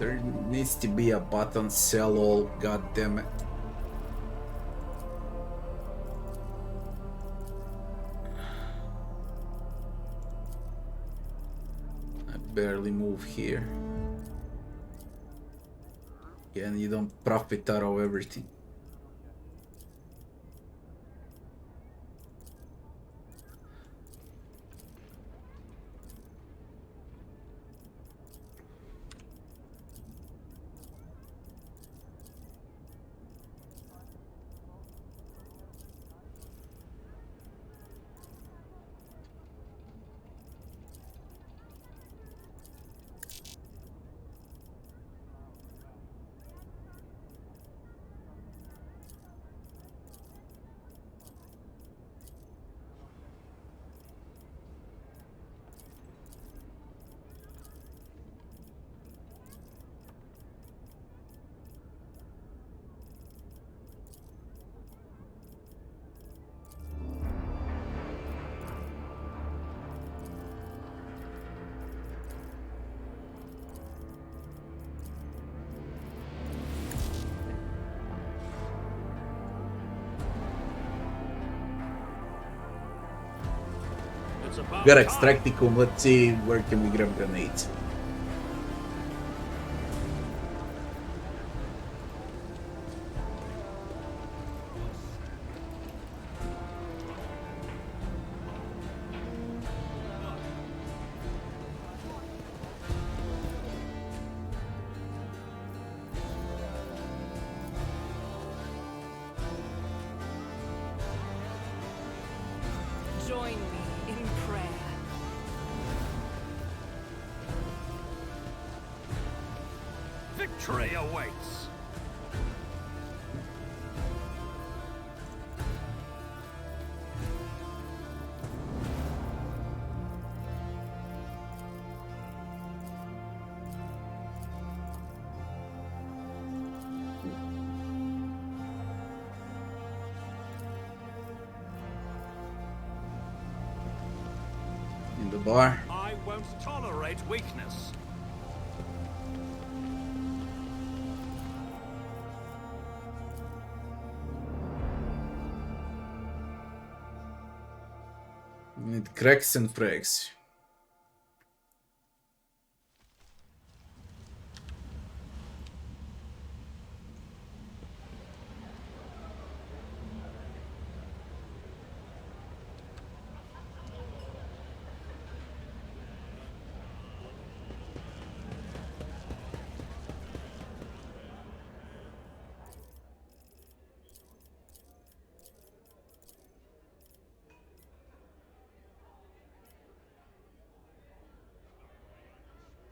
Speaker 1: There needs to be a button, sell all, goddammit. I barely move here. Yeah, and you don't profit out of everything. We got Extracticum, let's see where can we grab grenades.
Speaker 8: Join me in prayer.
Speaker 2: Victory awaits.
Speaker 1: In the bar.
Speaker 2: I won't tolerate weakness.
Speaker 1: Need cracks and frags.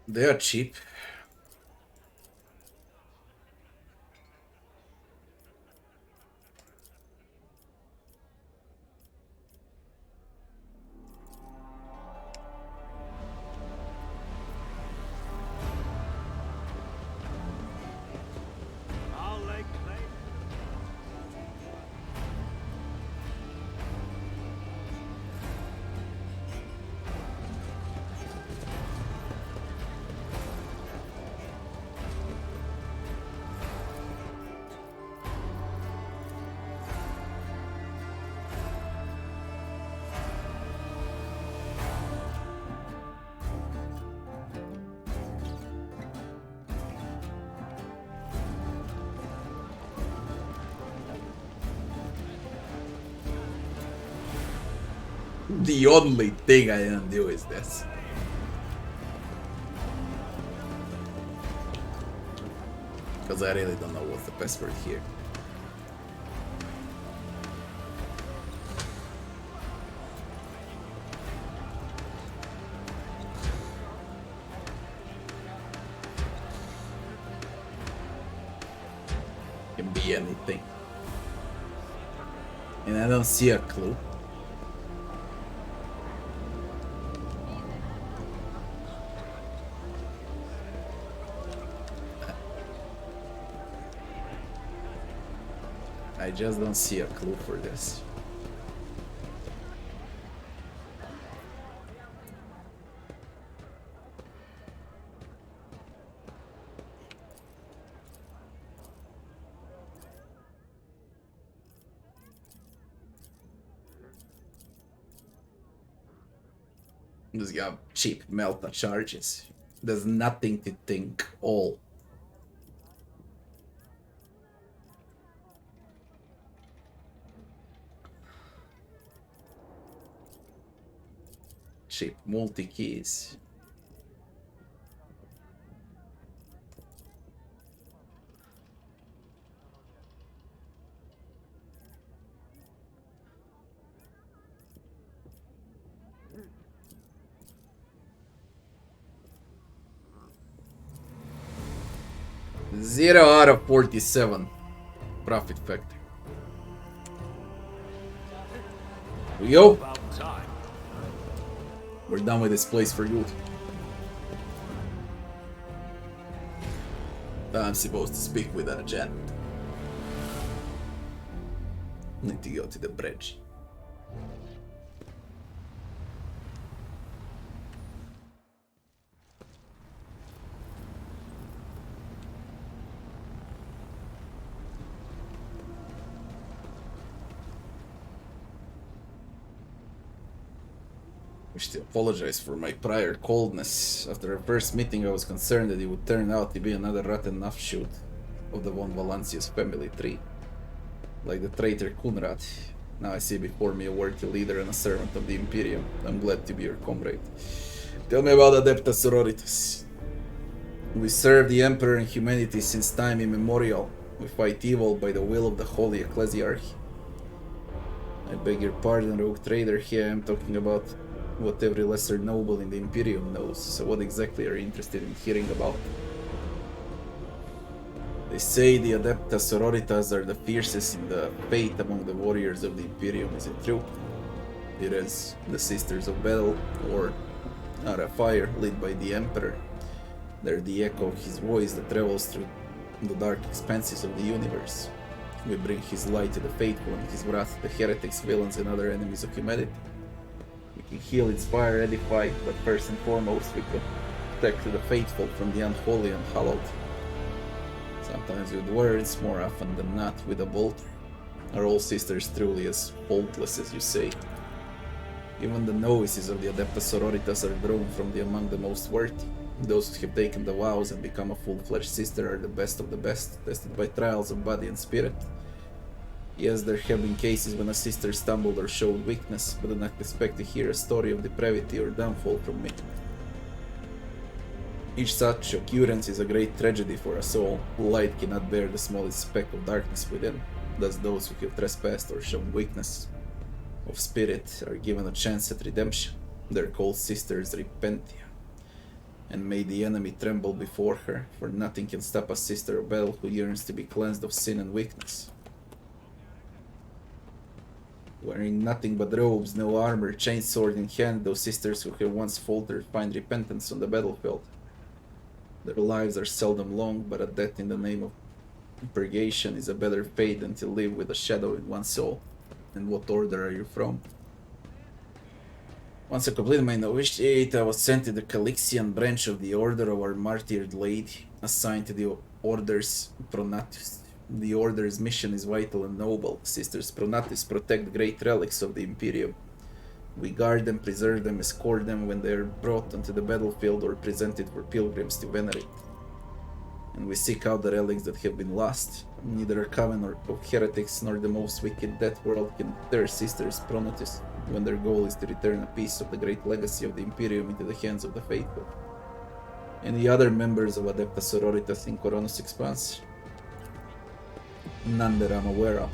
Speaker 1: They are cheap.
Speaker 2: I'll lay claim.
Speaker 1: The only thing I didn't do is this. Because I really don't know what's the password here. Can be anything. And I don't see a clue. I just don't see a clue for this. Just got cheap Melta charges. There's nothing to think all. Cheap multi-keys. Zero out of 47 profit factor. Here we go.
Speaker 2: About time.
Speaker 1: We're done with this place for good. I'm supposed to speak with Argenta. Need to go to the bridge. Wish to apologize for my prior coldness. After our first meeting, I was concerned that it would turn out to be another rotten offshoot of the von Valancius family tree. Like the traitor Kunrad. Now I see before me a worthy leader and a servant of the Imperium. I'm glad to be your comrade. Tell me about Adepta Sororitas. We serve the Emperor and humanity since time immemorial. We fight evil by the will of the Holy Ecclesiarchy. I beg your pardon, rogue trader. Here I am talking about what every lesser noble in the Imperium knows. So what exactly are you interested in hearing about? They say the Adepta Sororitas are the fiercest in the faith among the warriors of the Imperium. Is it true? It is. The Sisters of Battle, or Ara Fire, led by the Emperor. They're the echo of his voice that travels through the dark expanses of the universe. We bring his light to the faithful and his wrath to the heretics, villains, and other enemies of humanity. We can heal, inspire, edify, but first and foremost we protect the faithful from the unholy and hallowed. Sometimes with words, more often than not with a bolt. Are all sisters truly as faultless as you say? Even the novices of the Adepta Sororitas are drawn from among the most worthy. Those who have taken the vows and become a full-fledged sister are the best of the best, tested by trials of body and spirit. Yes, there have been cases when a sister stumbled or showed weakness, but do not expect to hear a story of depravity or downfall from me. Each such occurrence is a great tragedy for a soul. Light cannot bear the smallest speck of darkness within. Thus those who have trespassed or shown weakness of spirit are given a chance at redemption. They're called Sisters Repentia. And may the enemy tremble before her, for nothing can stop a sister of battle who yearns to be cleansed of sin and weakness. Wearing nothing but robes, no armor, chainsword in hand, those sisters who have once faltered find repentance on the battlefield. Their lives are seldom long, but a death in the name of purgation is a better fate than to live with a shadow in one's soul. And what order are you from? Once I completed my novitiate, I was sent to the Calixian branch of the Order of our Martyred Lady, assigned to the Order's Pronatus. The Order's mission is vital and noble. Sisters Pronatus protect great relics of the Imperium. We guard them, preserve them, escort them when they are brought onto the battlefield or presented for pilgrims to venerate. and we seek out the relics that have been lost. Neither a coven of heretics nor the most wicked death world can tear sisters Pronotis when their goal is to return a piece of the great legacy of the Imperium into the hands of the faithful. Any other members of Adepta Sororitas in Coronos Expanse? None that I'm aware of,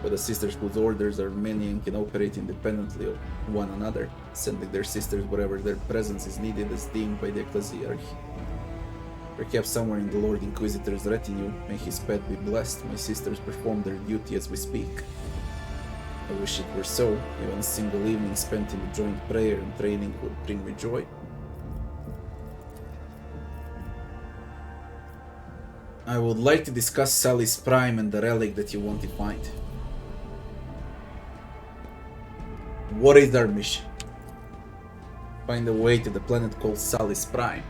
Speaker 1: but the sisters whose orders are many and can operate independently of one another, sending their sisters wherever their presence is needed as deemed by the Ecclesiarchy. Perhaps somewhere in the Lord Inquisitor's retinue, may his path be blessed, my sisters perform their duty as we speak. I wish it were so. Even a single evening spent in joint prayer and training would bring me joy. I would like to discuss Sally's Prime and the relic that you want to find. What is our mission? Find a way to the planet called Sally's Prime.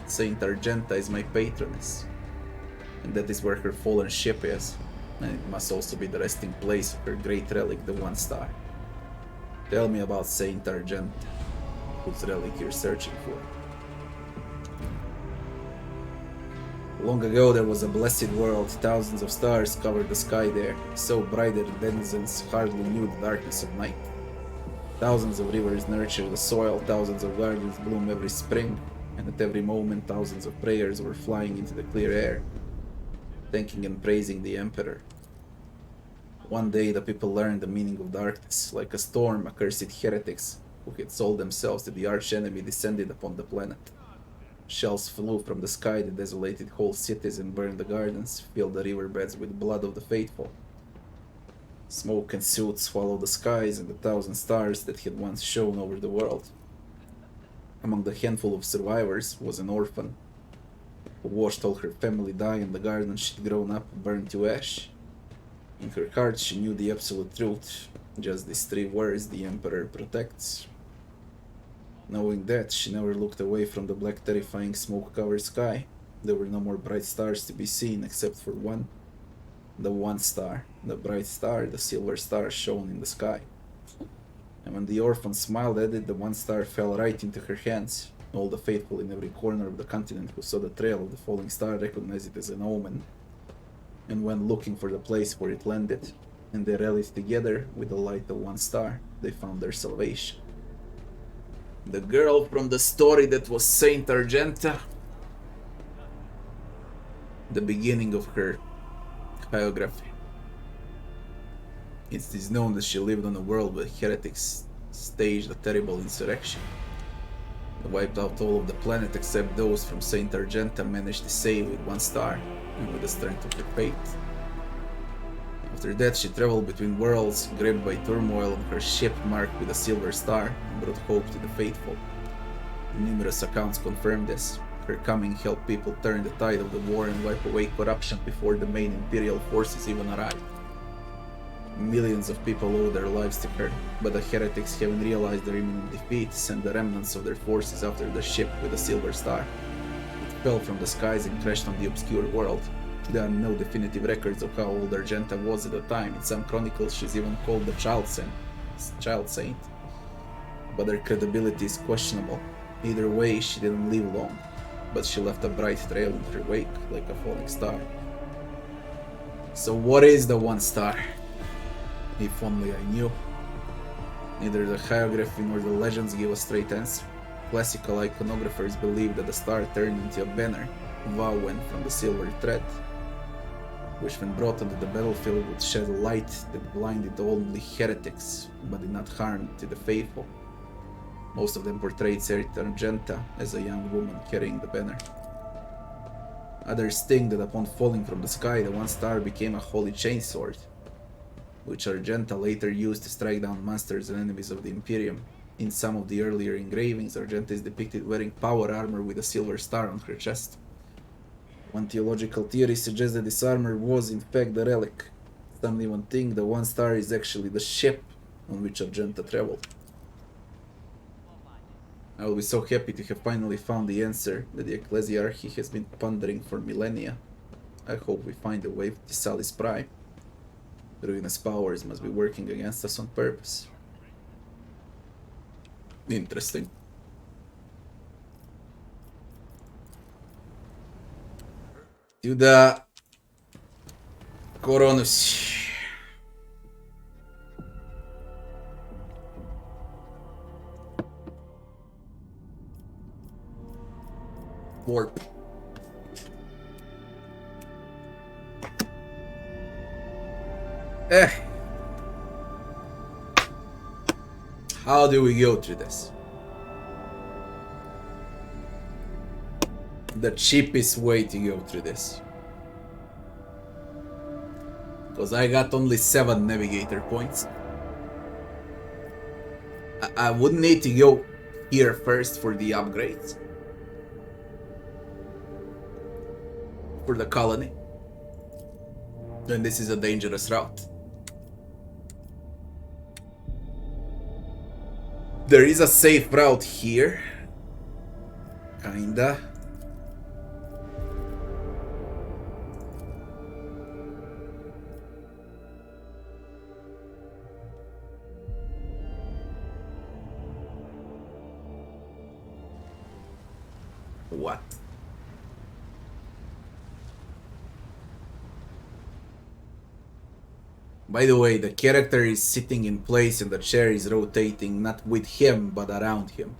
Speaker 1: Saint Argenta is my patroness, and that is where her fallen ship is, and it must also be the resting place of her great relic, the One Star. Tell me about Saint Argenta, whose relic you're searching for. Long ago there was a blessed world, thousands of stars covered the sky there, so bright that denizens hardly knew the darkness of night. Thousands of rivers nurture the soil, thousands of gardens bloom every spring, and at every moment thousands of prayers were flying into the clear air, thanking and praising the Emperor. One day the people learned the meaning of darkness. Like a storm, accursed heretics who had sold themselves to the archenemy descended upon the planet. Shells flew from the sky that desolated whole cities and burned the gardens, filled the riverbeds with blood of the faithful. Smoke and soot swallowed the skies and the thousand stars that had once shone over the world. Among the handful of survivors was an orphan, who watched all her family die in the garden she'd grown up burned to ash. In her heart she knew the absolute truth, just these three words: the Emperor protects. Knowing that, she never looked away from the black terrifying smoke-covered sky. There were no more bright stars to be seen except for one. The One Star, the bright star, the silver star shone in the sky. And when the orphan smiled at it, the One Star fell right into her hands. All the faithful in every corner of the continent who saw the trail of the falling star recognized it as an omen, and went looking for the place where it landed, and they rallied together with the light of One Star. They found their salvation. The girl from the story that was Saint Argenta. The beginning of her biography. It is known that she lived on a world where heretics staged a terrible insurrection. They wiped out all of the planet except those from Saint Argenta managed to save with One Star and with the strength of her faith. After that, she traveled between worlds, gripped by turmoil on her ship marked with a silver star, and brought hope to the faithful. Numerous accounts confirm this. Her coming helped people turn the tide of the war and wipe away corruption before the main Imperial forces even arrived. Millions of people owe their lives to her, but the heretics, having realized their imminent defeat, sent the remnants of their forces after the ship with the silver star. It fell from the skies and crashed on the obscure world. There are no definitive records of how old Argenta was at the time. In some chronicles she's even called the Child Saint. But her credibility is questionable. Either way, she didn't live long, but she left a bright trail in her wake, like a falling star. So what is the One Star? If only I knew. Neither the hagiography nor the legends give a straight answer. Classical iconographers believe that the star turned into a banner, woven from the silver thread, which when brought onto the battlefield would shed a light that blinded only heretics, but did not harm to the faithful. Most of them portrayed Saint Argenta as a young woman carrying the banner. Others think that upon falling from the sky, the One Star became a holy chainsword, which Argenta later used to strike down monsters and enemies of the Imperium. In some of the earlier engravings, Argenta is depicted wearing power armor with a silver star on her chest. One theological theory suggests that this armor was in fact the relic. Some even think the One Star is actually the ship on which Argenta traveled. I will be so happy to have finally found the answer that the Ecclesiarchy has been pondering for millennia. I hope we find a way to Sally's Prime. Ruinous powers must be working against us on purpose. Interesting. to the Coronus. Warp. How do we go through this? The cheapest way to go through this. Because I got only 7 navigator points. I would need to go here first for the upgrades. For the colony. Then this is a dangerous route. There is a safe route here. Kinda. What? By the way, the character is sitting in place and the chair is rotating not with him, but around him.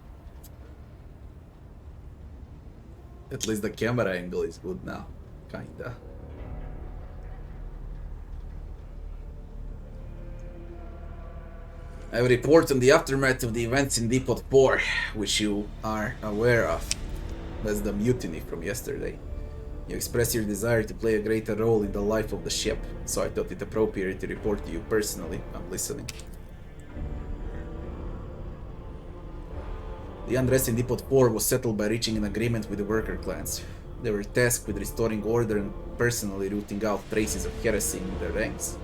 Speaker 1: At least the camera angle is good now. Kinda. I will report on the aftermath of the events in Depot 4, which you are aware of. That's the mutiny from yesterday. You expressed your desire to play a greater role in the life of the ship, so I thought it appropriate to report to you personally. I'm listening. The unrest in Depot 4 was settled by reaching an agreement with the worker clans. They were tasked with restoring order and personally rooting out traces of heresy in their ranks,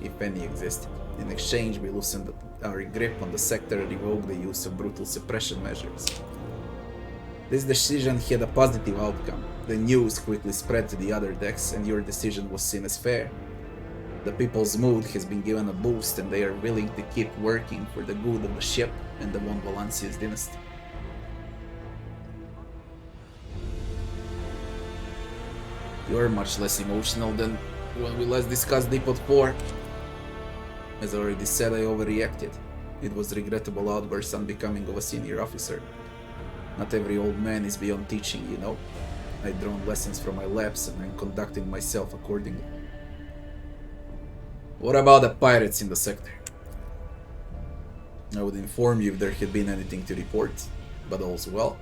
Speaker 1: if any existed. In exchange, we loosened our grip on the sector and revoked the use of brutal suppression measures. This decision had a positive outcome. The news quickly spread to the other decks, and your decision was seen as fair. The people's mood has been given a boost, and they are willing to keep working for the good of the ship and the Von Valancius dynasty. You are much less emotional than when we last discussed Depot 4. As already said, I overreacted. It was regrettable outburst unbecoming of a senior officer. Not every old man is beyond teaching, you know. I've drawn lessons from my lapse and I'm conducting myself accordingly. What about the pirates in the sector? I would inform you if there had been anything to report, but all's well.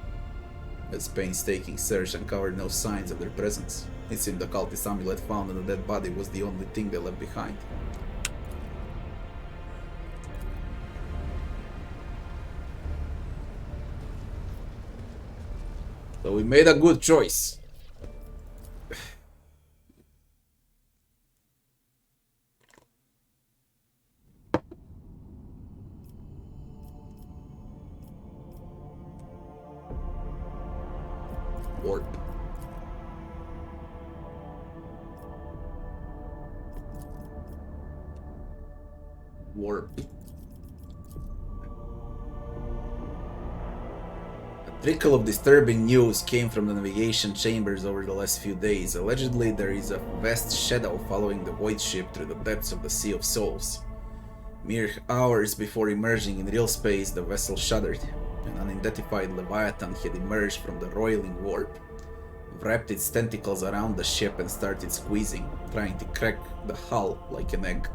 Speaker 1: As painstaking search uncovered no signs of their presence. It seemed the cultist amulet found on the dead body was the only thing they left behind. So we made a good choice. Warp. Warp. A trickle of disturbing news came from the navigation chambers over the last few days. Allegedly, there is a vast shadow following the void ship through the depths of the Sea of Souls. Mere hours before emerging in real space, the vessel shuddered. An unidentified leviathan had emerged from the roiling warp, wrapped its tentacles around the ship and started squeezing, trying to crack the hull like an egg.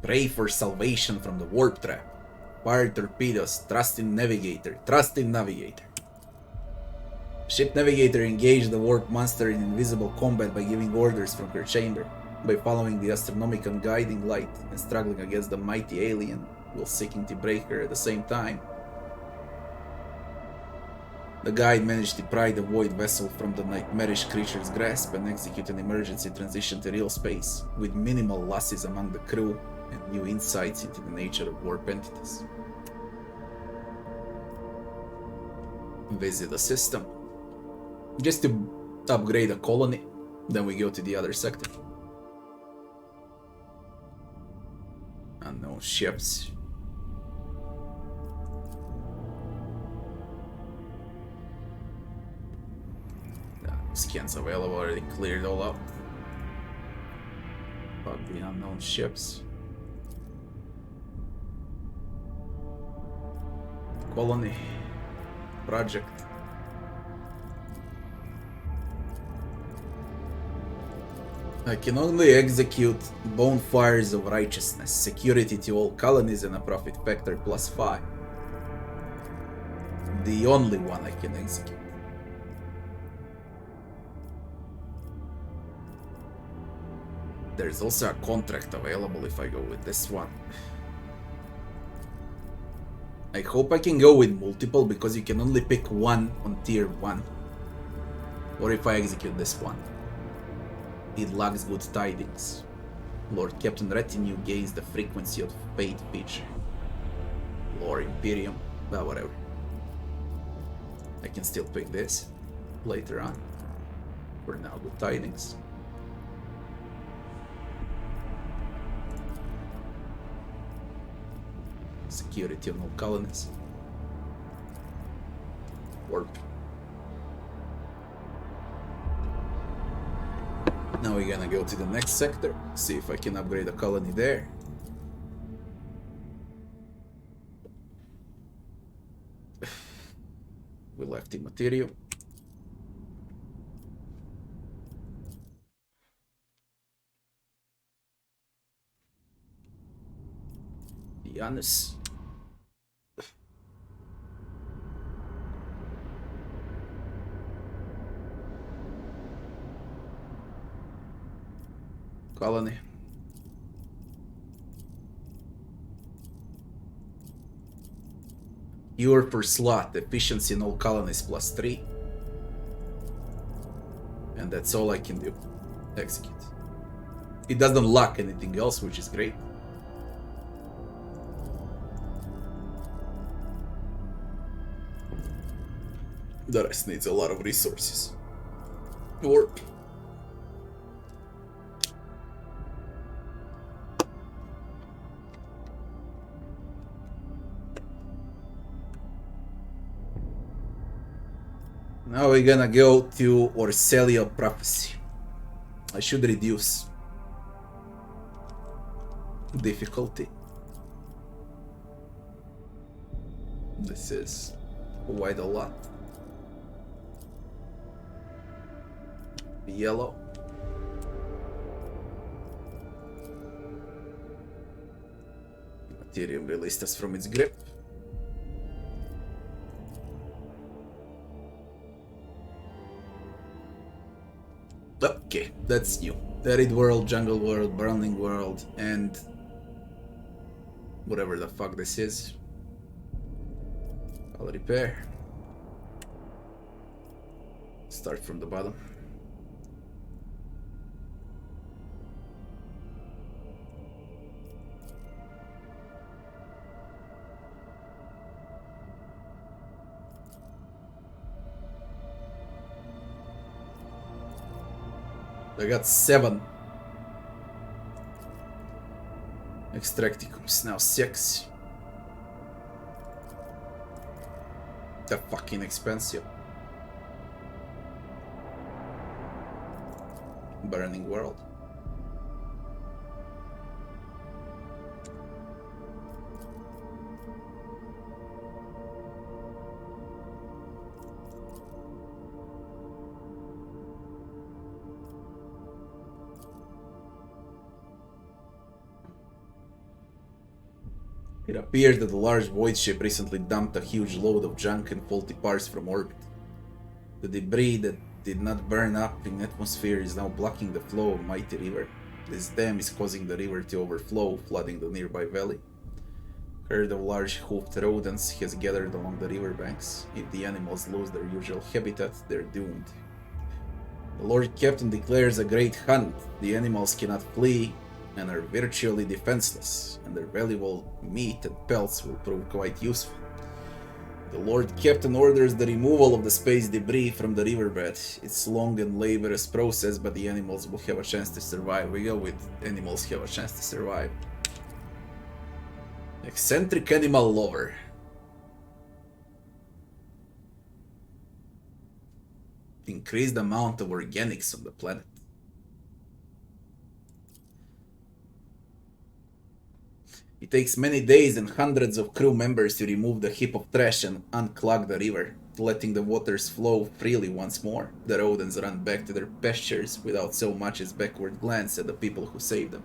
Speaker 1: Pray for salvation from the warp trap. Fire torpedoes, trust in navigator, trust in navigator. Ship navigator engaged the warp monster in invisible combat by giving orders from her chamber, by following the astronomical guiding light and struggling against the mighty alien while seeking to break her at the same time. The guide managed to pry the void vessel from the nightmarish creature's grasp and execute an emergency transition to real space, with minimal losses among the crew and new insights into the nature of warp entities. Visit the system. Just to upgrade a colony, then we go to the other sector. Unknown ships. Scans available, already cleared all up. Fuck the unknown ships. Colony. Project. I can only execute bonfires of righteousness, security to all colonies and a profit factor +5. The only one I can execute. There's also a contract available if I go with this one. I hope I can go with multiple because you can only pick one on tier 1. Or if I execute this one. It lacks good tidings. Lord Captain Retinue gains the frequency of paid feature. Lord Imperium, well, whatever. I can still pick this later on. For now, good tidings. Security of all colonies. Warp. Now we're gonna go to the next sector, see if I can upgrade a colony there. We left in Imperium. Janus. Colony. You're per slot, efficiency in all colonies +3. And that's all I can do. Execute. It doesn't lack anything else, which is great. The rest needs a lot of resources. Warp. Now we're gonna go to Orselia Prophecy. I should reduce difficulty. This is quite a lot. Yellow. Imperium released us from its grip. Okay, that's new. Arid World, Jungle World, Burning World, and whatever the fuck this is. I'll repair. Start from the bottom. I got 7 extracticums, now 6. They're fucking expensive. Burning World. It appears that a large void ship recently dumped a huge load of junk and faulty parts from orbit. The debris that did not burn up in atmosphere is now blocking the flow of Mighty River. This dam is causing the river to overflow, flooding the nearby valley. A herd of large hoofed rodents has gathered along the riverbanks. If the animals lose their usual habitat, they're doomed. The Lord Captain declares a great hunt. The animals cannot flee and are virtually defenseless, and their valuable meat and pelts will prove quite useful. The Lord Captain orders the removal of the space debris from the riverbed. It's a long and laborious process, but the animals will have a chance to survive. We go with animals have a chance to survive. Eccentric animal lover. Increased amount of organics on the planet. It takes many days and hundreds of crew members to remove the heap of trash and unclog the river, letting the waters flow freely once more. The rodents run back to their pastures without so much as backward glance at the people who saved them.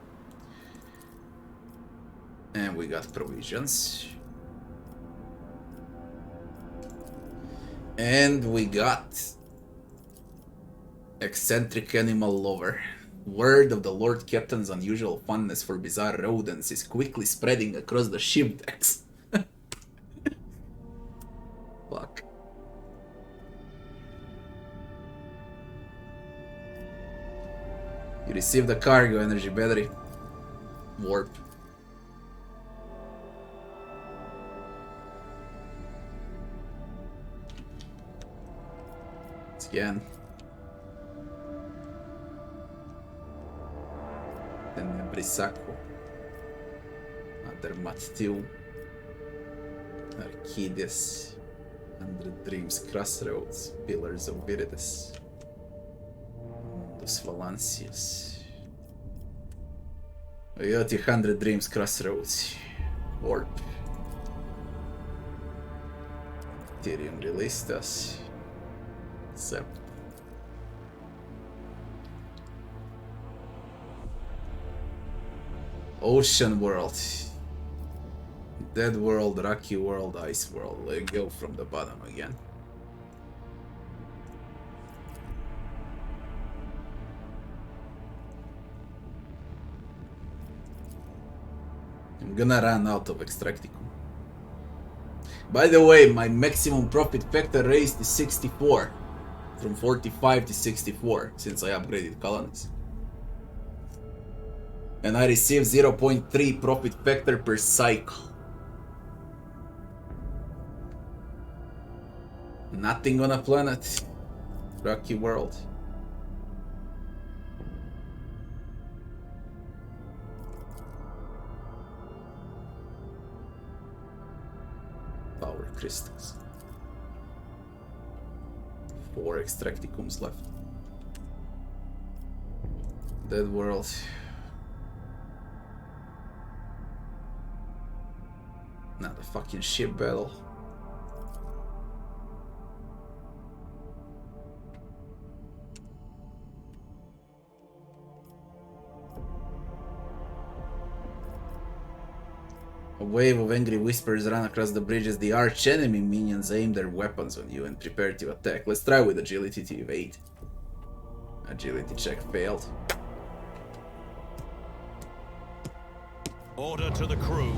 Speaker 1: And we got provisions. And we got eccentric animal lover. Word of the Lord Captain's unusual fondness for bizarre rodents is quickly spreading across the ship decks. Fuck. You received a cargo energy battery. Warp. Scan. Brissaco, Adermat2, Archidius, 100 Dreams Crossroads, Pillars of Viridius, Mundus Valancius, Oyoti 100 Dreams Crossroads, Warp, Tyrion released us, Sept. Ocean World, Dead World, Rocky World, Ice World. Let's go from the bottom again. I'm gonna run out of Extracticum. By the way, my maximum profit factor raised to 64, from 45 to 64 since I upgraded colonies. And I receive 0.3 profit factor per cycle. Nothing on a planet. Rocky world. Power crystals. 4 extracticums left. Dead world. Not a fucking ship battle. A wave of angry whispers run across the bridge as the arch-enemy minions aim their weapons on you and prepare to attack. Let's try with agility to evade. Agility check failed.
Speaker 2: Order to the crew.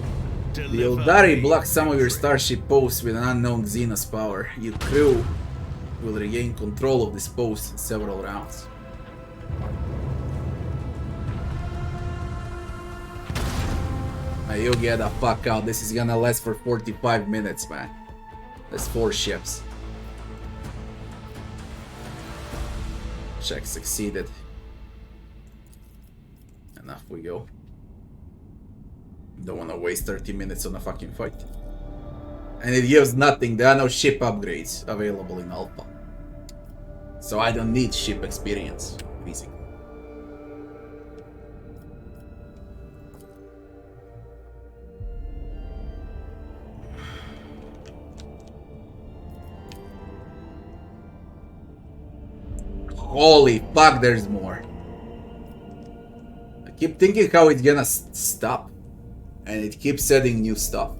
Speaker 1: The Eldari block some of your starship posts with an unknown Xenos power. Your crew will regain control of this post in several rounds. Now you get the fuck out. This is gonna last for 45 minutes, man. That's 4 ships. Check succeeded. Enough we go. Don't wanna waste 30 minutes on a fucking fight. And it gives nothing. There are no ship upgrades available in Alpha. So I don't need ship experience. Easy. Holy fuck, there's more. I keep thinking how it's gonna stop. And it keeps adding new stuff.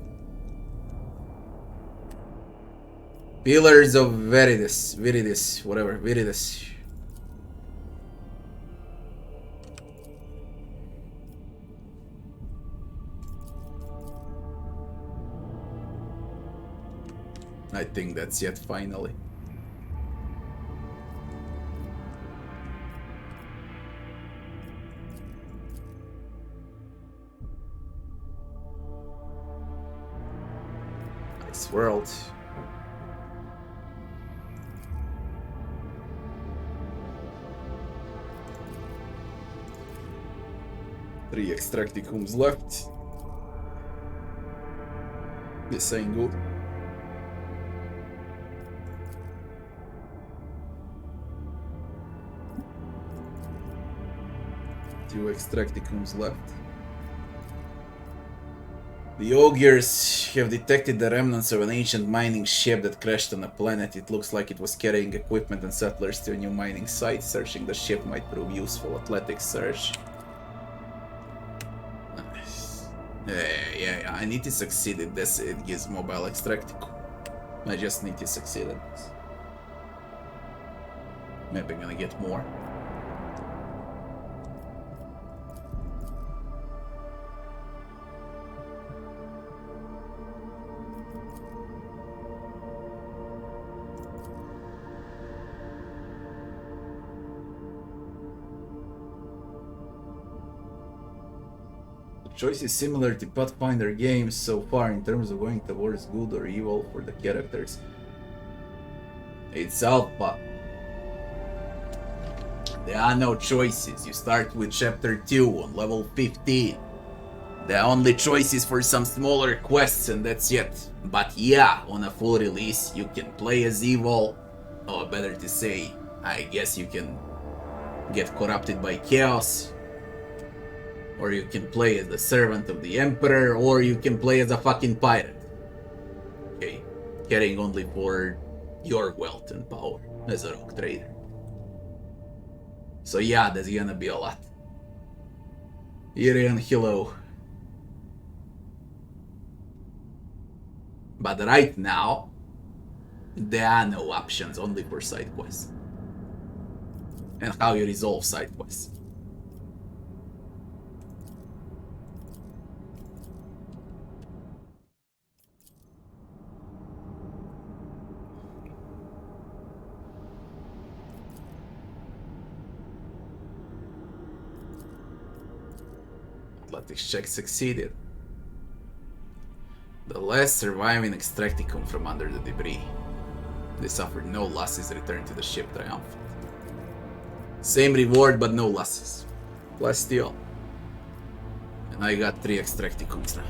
Speaker 1: Pillars of Viridis, whatever, Viridis. I think that's it, finally. Nice world. Three extracticums left. This ain't good. 2 extracticums left. The Ogres have detected the remnants of an ancient mining ship that crashed on a planet. It looks like it was carrying equipment and settlers to a new mining site. Searching the ship might prove useful. Athletics search. Nice. Yeah, I need to succeed at this. It gives mobile extracticum. I just need to succeed at this. Maybe I'm gonna get more. Choice is similar to Pathfinder games so far in terms of going towards good or evil for the characters. It's alpha. There are no choices. You start with chapter 2 on level 15. There are only choices for some smaller quests and that's it. But yeah, on a full release you can play as evil, or better to say, I guess you can get corrupted by chaos. Or you can play as the servant of the Emperor, or you can play as a fucking pirate. Okay, caring only for your wealth and power as a rogue trader. So yeah, there's gonna be a lot. Irian, hello. But right now, there are no options, only for side quests. And how you resolve side quests. Athletics check succeeded. The last surviving extracticum from under the debris. They suffered no losses, returned to the ship triumphant. Same reward but no losses. Plus steal. And I got 3 extracticums now.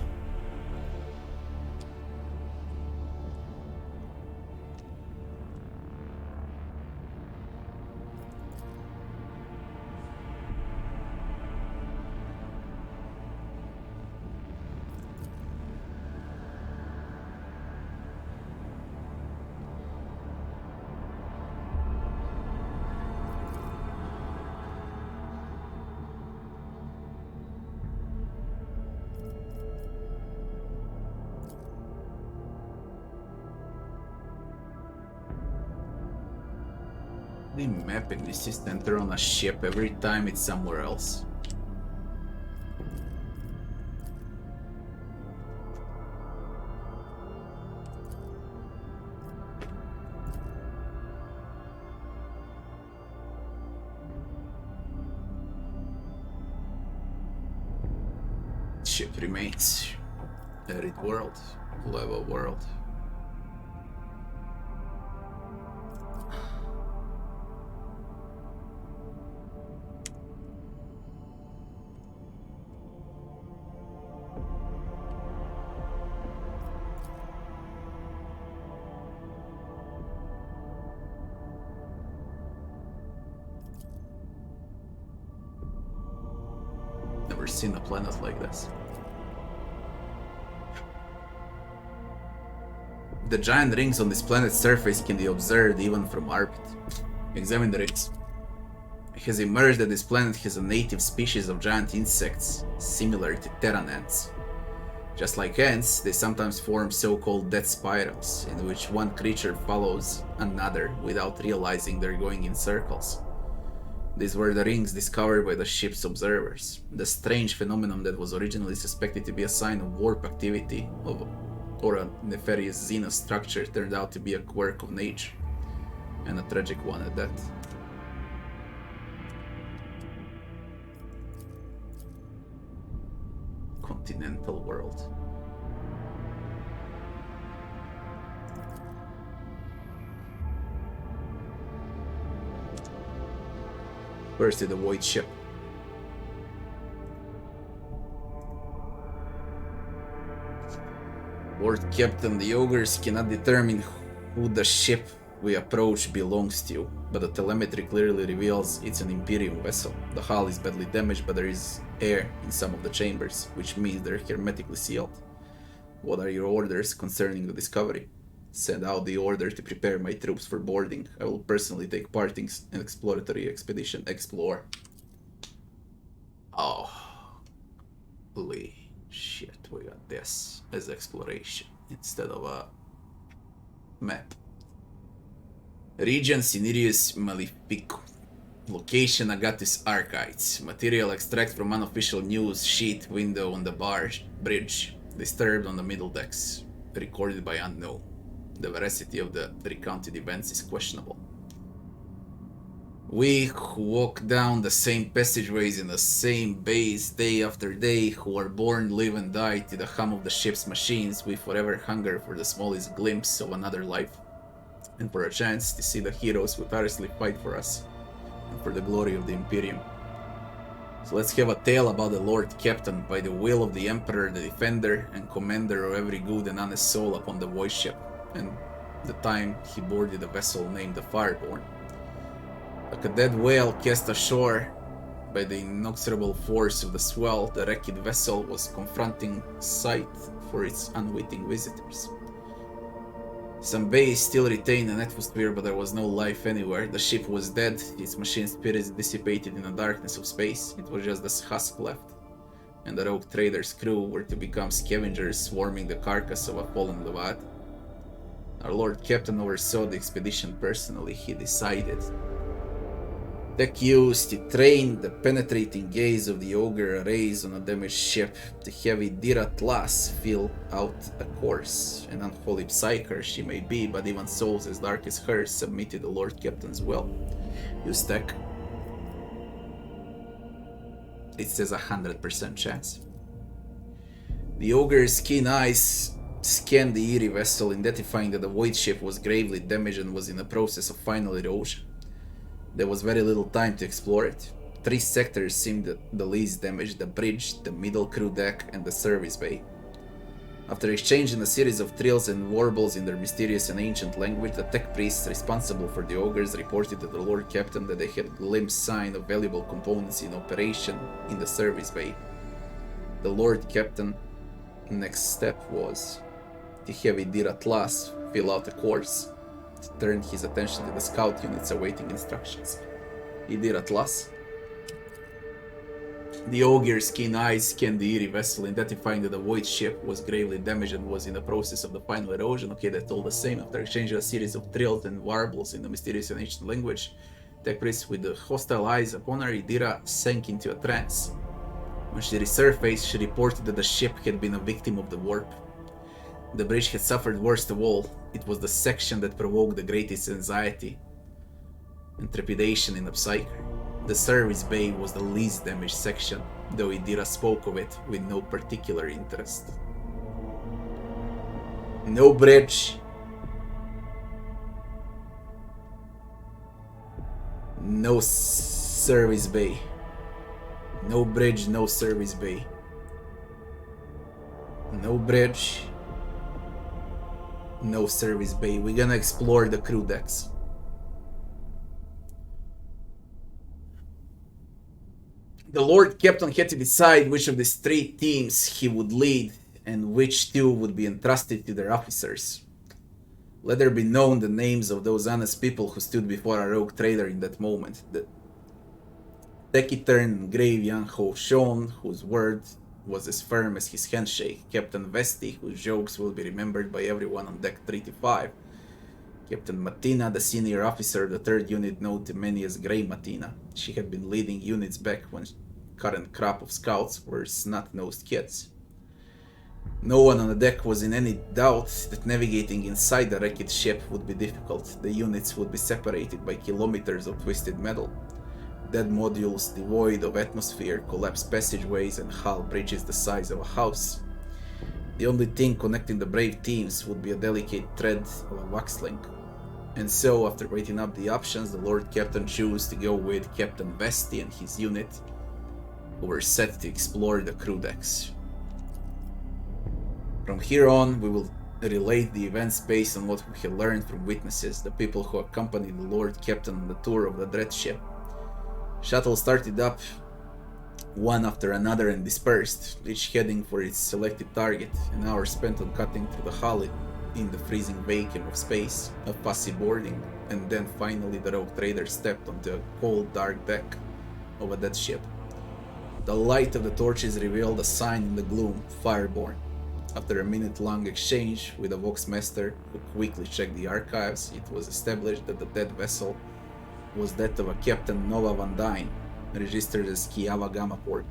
Speaker 1: The map in this is enter on a ship every time it's somewhere else. Ship remains. Arid world. Level world. Never seen a planet like this. The giant rings on this planet's surface can be observed even from orbit. Examine the rings. It has emerged that this planet has a native species of giant insects, similar to terran ants. Just like ants, they sometimes form so-called death spirals, in which one creature follows another without realizing they're going in circles. These were the rings discovered by the ship's observers. The strange phenomenon that was originally suspected to be a sign of warp activity or a nefarious xenostructure turned out to be a quirk of nature, and a tragic one at that. Continental world. First to the void ship. Lord Captain, the ogres cannot determine who the ship we approach belongs to you, but the telemetry clearly reveals it's an Imperium vessel. The hull is badly damaged, but there is air in some of the chambers, which means they're hermetically sealed. What are your orders concerning the discovery? Send out the order to prepare my troops for boarding. I will personally take part in an exploratory expedition. Explore. Oh. Holy shit, we got this as exploration instead of a map. Region Cinerius Malefico. Location Agathis Archives. Material extract from unofficial news sheet window on the bridge. Disturbed on the middle decks. Recorded by unknown. The veracity of the recounted events is questionable. We who walk down the same passageways in the same bays day after day, who are born, live and die to the hum of the ship's machines, we forever hunger for the smallest glimpse of another life, and for a chance to see the heroes who tirelessly fight for us, and for the glory of the Imperium. So let's have a tale about the Lord Captain, by the will of the Emperor, the defender and commander of every good and honest soul upon the void ship, and the time he boarded a vessel named the Fireborn. Like a dead whale cast ashore by the inexorable force of the swell, the wrecked vessel was confronting sight for its unwitting visitors. Some bays still retained an atmosphere, but there was no life anywhere. The ship was dead, its machine spirits dissipated in the darkness of space. It was just the husk left, and the rogue trader's crew were to become scavengers swarming the carcass of a fallen Leviathan. Our Lord Captain oversaw the expedition personally. He decided. Tech used to train the penetrating gaze of the ogre arrays on a damaged ship. The heavy Dira Tlas fill out a course. An unholy psyker she may be, but even souls as dark as hers submitted the Lord Captain's will. Use tech. It says 100% chance. The ogre's keen eyes scanned the eerie vessel, identifying that the void ship was gravely damaged and was in the process of final erosion. There was very little time to explore it. 3 sectors seemed the least damaged: the bridge, the middle crew deck, and the service bay. After exchanging a series of trills and warbles in their mysterious and ancient language, the tech priests responsible for the ogres reported to the Lord Captain that they had glimpsed sign of valuable components in operation in the service bay. The Lord Captain next step was to have Idira Tlas fill out a course, to turn his attention to the scout units awaiting instructions. Idira Tlas. The ogre's keen eyes scanned the eerie vessel, identifying that the void ship was gravely damaged and was in the process of the final erosion. Okay, that's all the same. After exchanging a series of trills and warbles in the mysterious and ancient language, tech priest with the hostile eyes upon her, Idira sank into a trance. When she resurfaced, she reported that the ship had been a victim of the warp. The bridge had suffered worst of all. It was the section that provoked the greatest anxiety and trepidation in the psyche. The service bay was the least damaged section, though Idira spoke of it with no particular interest. No bridge. No service bay. No bridge, no service bay. No bridge. No service bay. We're gonna explore the crew decks. The Lord Captain had to decide which of these 3 teams he would lead and which 2 would be entrusted to their officers. Let there be known the names of those honest people who stood before a rogue trader in that moment. The taciturn, grave young Ho Shon, whose word was as firm as his handshake. Captain Vesti, whose jokes will be remembered by everyone on deck 35. Captain Matina, the senior officer of the 3rd unit, known to many as Grey Matina. She had been leading units back when current crop of scouts were snot-nosed kids. No one on the deck was in any doubt that navigating inside the wrecked ship would be difficult. The units would be separated by kilometers of twisted metal. Dead modules devoid of atmosphere, collapsed passageways, and hull bridges the size of a house. The only thing connecting the brave teams would be a delicate thread of a wax link. And so, after weighing up the options, the Lord Captain chose to go with Captain Vesti and his unit, who were set to explore the crew decks. From here on, we will relate the events based on what we have learned from witnesses, the people who accompanied the Lord Captain on the tour of the Dread Ship. Shuttle started up one after another and dispersed, each heading for its selected target. An hour spent on cutting through the hull in the freezing vacuum of space, a fussy boarding, and then finally the rogue trader stepped onto a cold dark deck of a dead ship. The light of the torches revealed a sign in the gloom, Fireborn. After a minute-long exchange with a Voxmaster who quickly checked the archives, it was established that the dead vessel was that of a Captain Nova Van Dyne, registered as Kiava Gamma Port.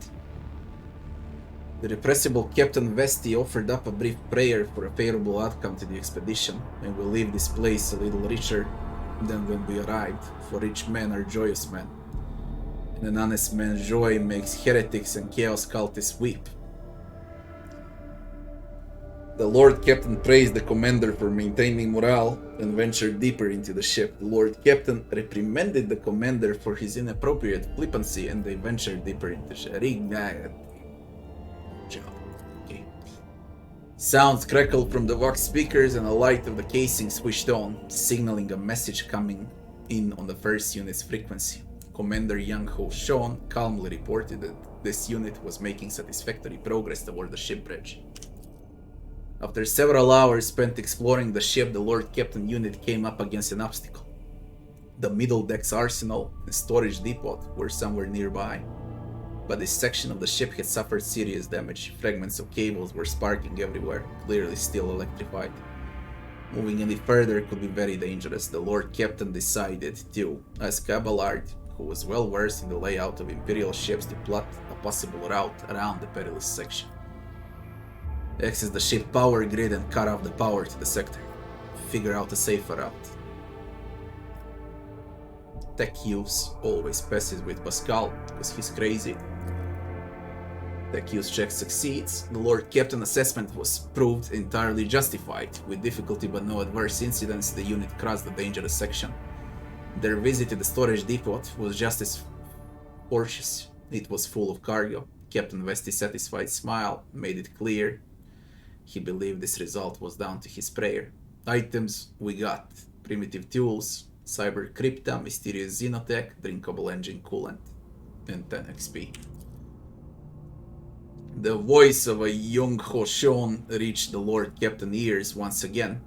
Speaker 1: The repressible Captain Vesti offered up a brief prayer for a favorable outcome to the expedition, and will leave this place a little richer than when we arrived, for rich men are joyous men, and an honest man's joy makes heretics and chaos cultists weep. The Lord Captain praised the commander for maintaining morale and ventured deeper into the ship. The Lord Captain reprimanded the commander for his inappropriate flippancy, and they ventured deeper into the ship. Okay. Sounds crackled from the Vox speakers and a light of the casing switched on, signaling a message coming in on the first unit's frequency. Commander Young Ho Sean calmly reported that this unit was making satisfactory progress toward the ship bridge. After several hours spent exploring the ship, the Lord Captain unit came up against an obstacle. The middle deck's arsenal and storage depot were somewhere nearby, but this section of the ship had suffered serious damage. Fragments of cables were sparking everywhere, clearly still electrified. Moving any further could be very dangerous. The Lord Captain decided to ask Abelard, who was well versed in the layout of Imperial ships, to plot a possible route around the perilous section. Access the ship power grid and cut off the power to the sector. Figure out a safer route. Tech use always passes with Pascal, because he's crazy. Tech use check succeeds. The Lord Captain assessment was proved entirely justified. With difficulty but no adverse incidents, the unit crossed the dangerous section. Their visit to the storage depot was just as fortuitous. It was full of cargo. Captain Vesti's satisfied smile made it clear he believed this result was down to his prayer. Items we got: primitive tools, cyber crypta, mysterious xenotech, drinkable engine coolant, and 10 XP. The voice of a young Ho Shon reached the Lord Captain ears once again.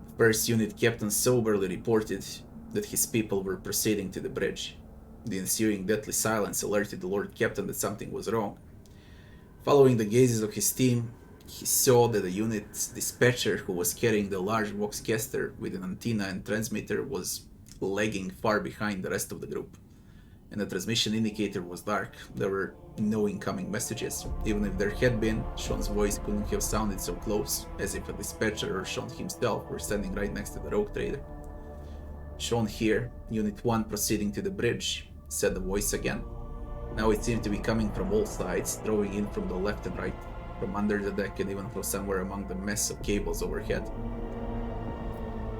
Speaker 1: The first unit captain soberly reported that his people were proceeding to the bridge. The ensuing deathly silence alerted the Lord Captain that something was wrong. Following the gazes of his team, he saw that the unit's dispatcher, who was carrying the large Voxcaster with an antenna and transmitter, was lagging far behind the rest of the group, and the transmission indicator was dark. There were no incoming messages. Even if there had been, Sean's voice couldn't have sounded so close, as if a dispatcher or Sean himself were standing right next to the rogue trader. "Sean here, Unit 1 proceeding to the bridge," said the voice again. Now it seemed to be coming from all sides, drawing in from the left and right, from under the deck, and even from somewhere among the mess of cables overhead.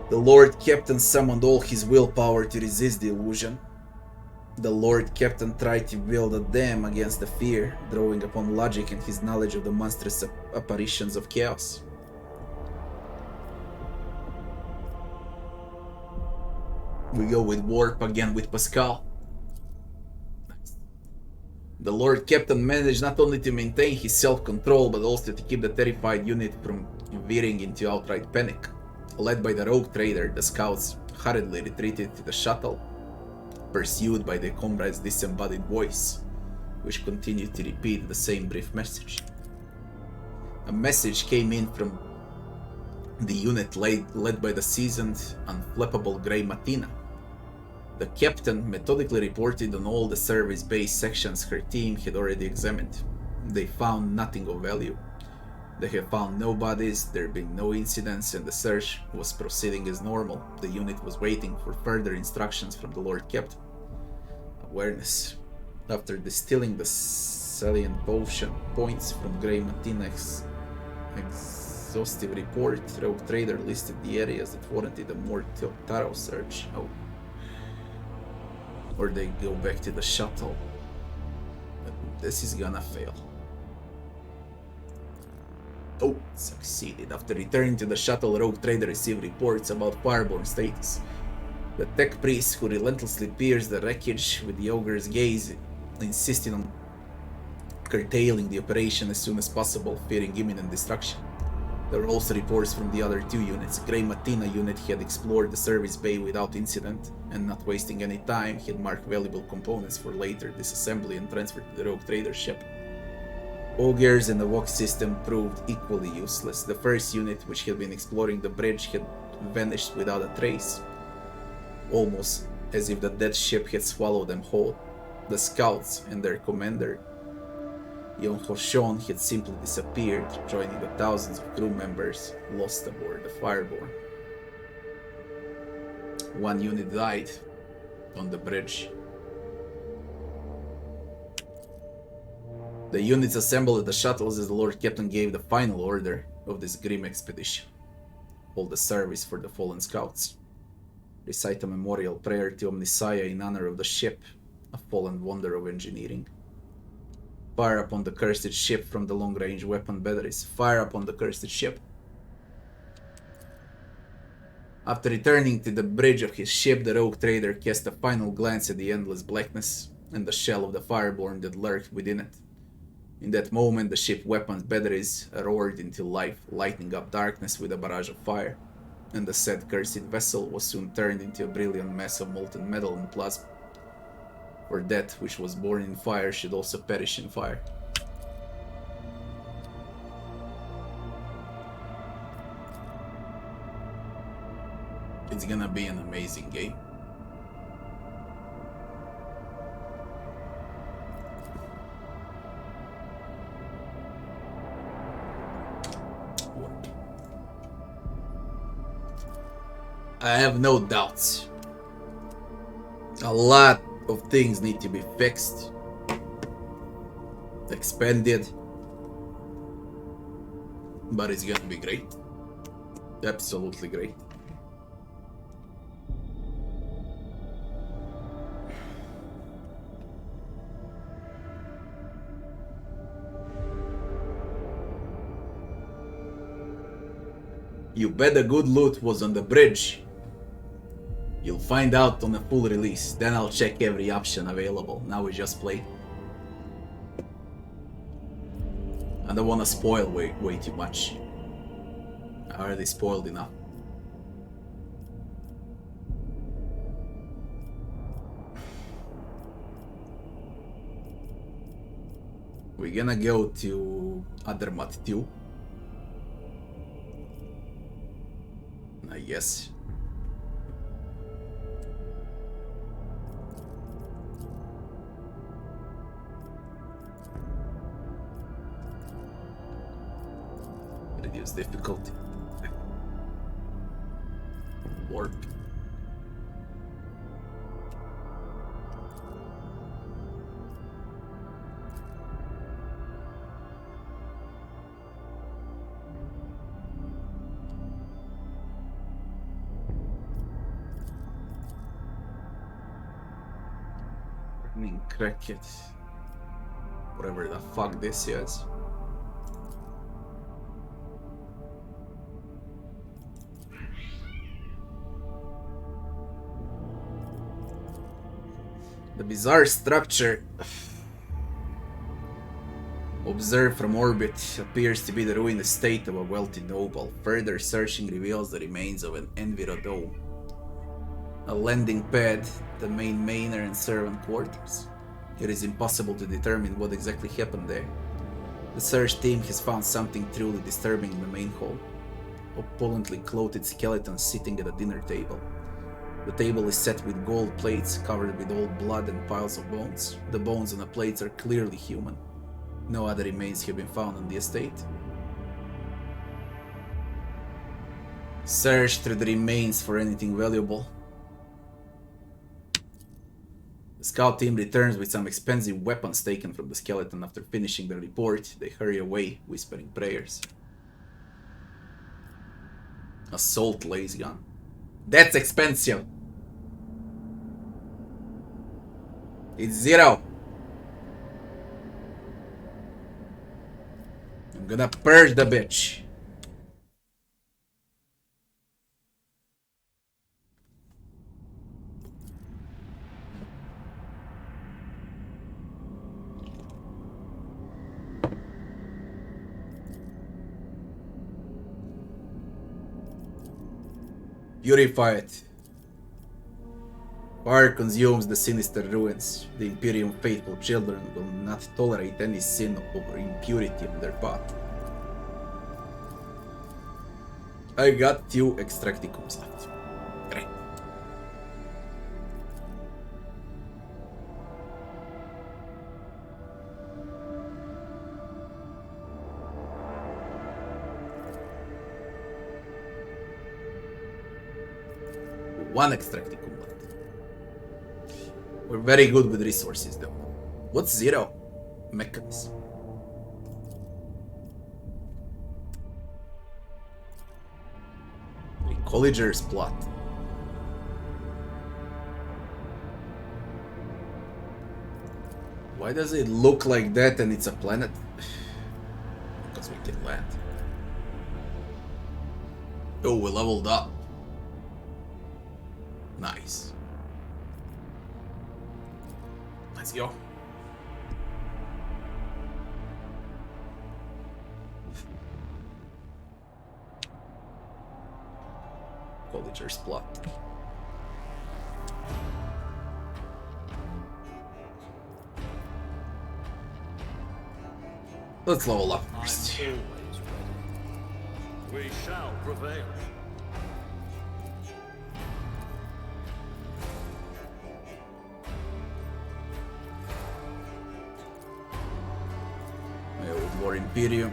Speaker 1: The Lord Captain summoned all his willpower to resist the illusion. The Lord Captain tried to build a dam against the fear, drawing upon logic and his knowledge of the monstrous apparitions of chaos. We go with warp again with Pascal. The Lord Captain managed not only to maintain his self-control, but also to keep the terrified unit from veering into outright panic. Led by the rogue trader, the scouts hurriedly retreated to the shuttle, pursued by their comrade's disembodied voice, which continued to repeat the same brief message. A message came in from the unit led by the seasoned, unflappable Grey Matina. The captain methodically reported on all the service-based sections her team had already examined. They found nothing of value. They have found no bodies, there have been no incidents, and the search was proceeding as normal. The unit was waiting for further instructions from the Lord Captain. Awareness. After distilling the salient points from Grey Matina's exhaustive report, Rogue Trader listed the areas that warranted a more thorough search. Or they go back to the shuttle. But this is gonna fail. Oh, succeeded. After returning to the shuttle, Rogue Trader received reports about Fireborn status. The tech priest who relentlessly pierced the wreckage with the ogre's gaze insisted on curtailing the operation as soon as possible, fearing imminent destruction. There were also reports from the other two units. Grey Matina unit had explored the service bay without incident, and not wasting any time, had marked valuable components for later disassembly and transfer to the Rogue Trader ship. Ogres and the Vox system proved equally useless. The first unit, which had been exploring the bridge, had vanished without a trace, almost as if the dead ship had swallowed them whole. The scouts and their commander, Yon Hoshon, had simply disappeared, joining the thousands of crew members lost aboard the Fireborn. One unit died on the bridge. The units assembled at the shuttles as the Lord Captain gave the final order of this grim expedition. Hold a service for the fallen scouts. Recite a memorial prayer to Omnissiah in honor of the ship, a fallen wonder of engineering. Fire upon the cursed ship from the long-range weapon batteries. Fire upon the cursed ship. After returning to the bridge of his ship, the Rogue Trader cast a final glance at the endless blackness and the shell of the Fireborn that lurked within it. In that moment, the ship's weapons batteries roared into life, lighting up darkness with a barrage of fire, and the said cursed vessel was soon turned into a brilliant mass of molten metal and plasma. For that which was born in fire should also perish in fire. It's gonna be an amazing game. I have no doubts. A lot of things need to be fixed, expanded, but it's gonna be great. Absolutely great. You bet the good loot was on the bridge. You'll find out on a full release, then I'll check every option available. Now we just play. I don't want to spoil way too much. I already spoiled enough. We're gonna go to Adermat 2. I guess. Reduce difficulty. Warp. Crack it. Whatever the fuck this is. The bizarre structure observed from orbit appears to be the ruined estate of a wealthy noble. Further searching reveals the remains of an Enviro dome, a landing pad, the main manor and servant quarters. It is impossible to determine what exactly happened there. The search team has found something truly disturbing in the main hall. Opulently clothed skeletons sitting at a dinner table. The table is set with gold plates covered with old blood and piles of bones. The bones on the plates are clearly human. No other remains have been found on the estate. Search through the remains for anything valuable. The scout team returns with some expensive weapons taken from the skeleton. After finishing the report, they hurry away, whispering prayers. Assault lace gun. That's expensive! It's 0! I'm gonna purge the bitch. Purify it. Fire consumes the sinister ruins. The Imperium faithful children will not tolerate any sin or impurity on their path. I got 2 extracticums left. Great. One extracticum left. We're very good with resources though. What's 0? Mechanism. Colleger's plot. Why does it look like that and it's a planet? Because we can land. Oh, we leveled up. Nice. Let's go. Colleger's plot. Let's level up first.
Speaker 2: I'm always ready. We shall prevail.
Speaker 1: With more Imperium.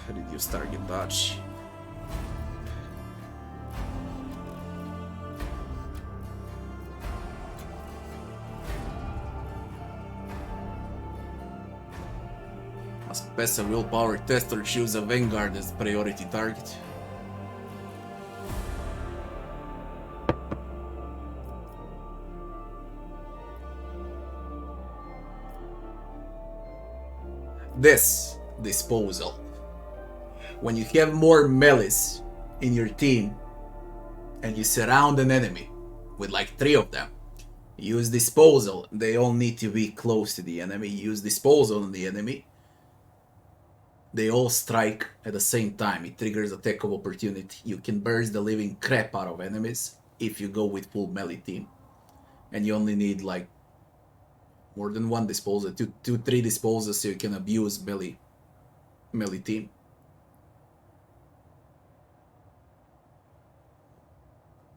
Speaker 1: Reduce target dodge. Must pass a willpower test or choose a vanguard as priority target. This disposal. When you have more melees in your team and you surround an enemy with like 3 of them, use disposal. They all need to be close to the enemy. Use disposal on the enemy. They all strike at the same time. It triggers attack of opportunity. You can burst the living crap out of enemies if you go with full melee team. And you only need like more than 1 disposal, 3 disposals so you can abuse melee team.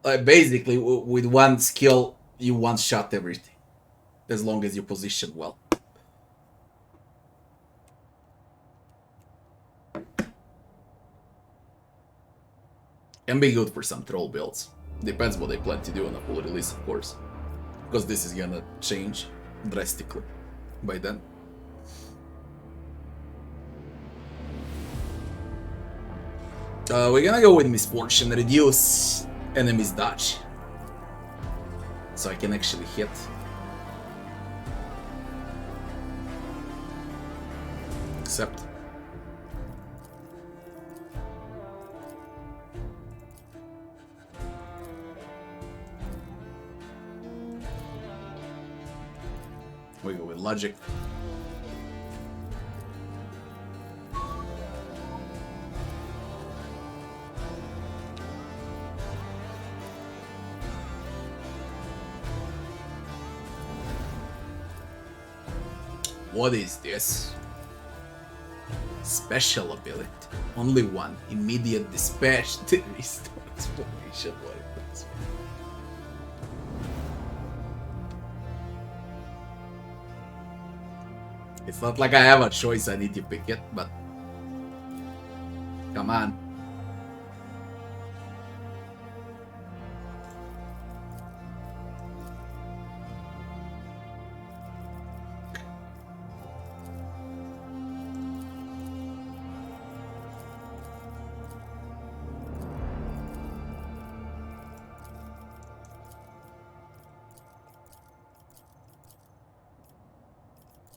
Speaker 1: Basically, with 1 skill, you one-shot everything. As long as you position well. Can be good for some troll builds. Depends what they plan to do on a full release, of course. Because this is gonna change drastically by then. We're gonna go with Misfortune. Reduce enemy's dodge. So I can actually hit. Accept. We go with logic. What is this? Special ability. Only 1. Immediate dispatch to restore exploration. What is this? It's not like I have a choice, I need to pick it, but come on.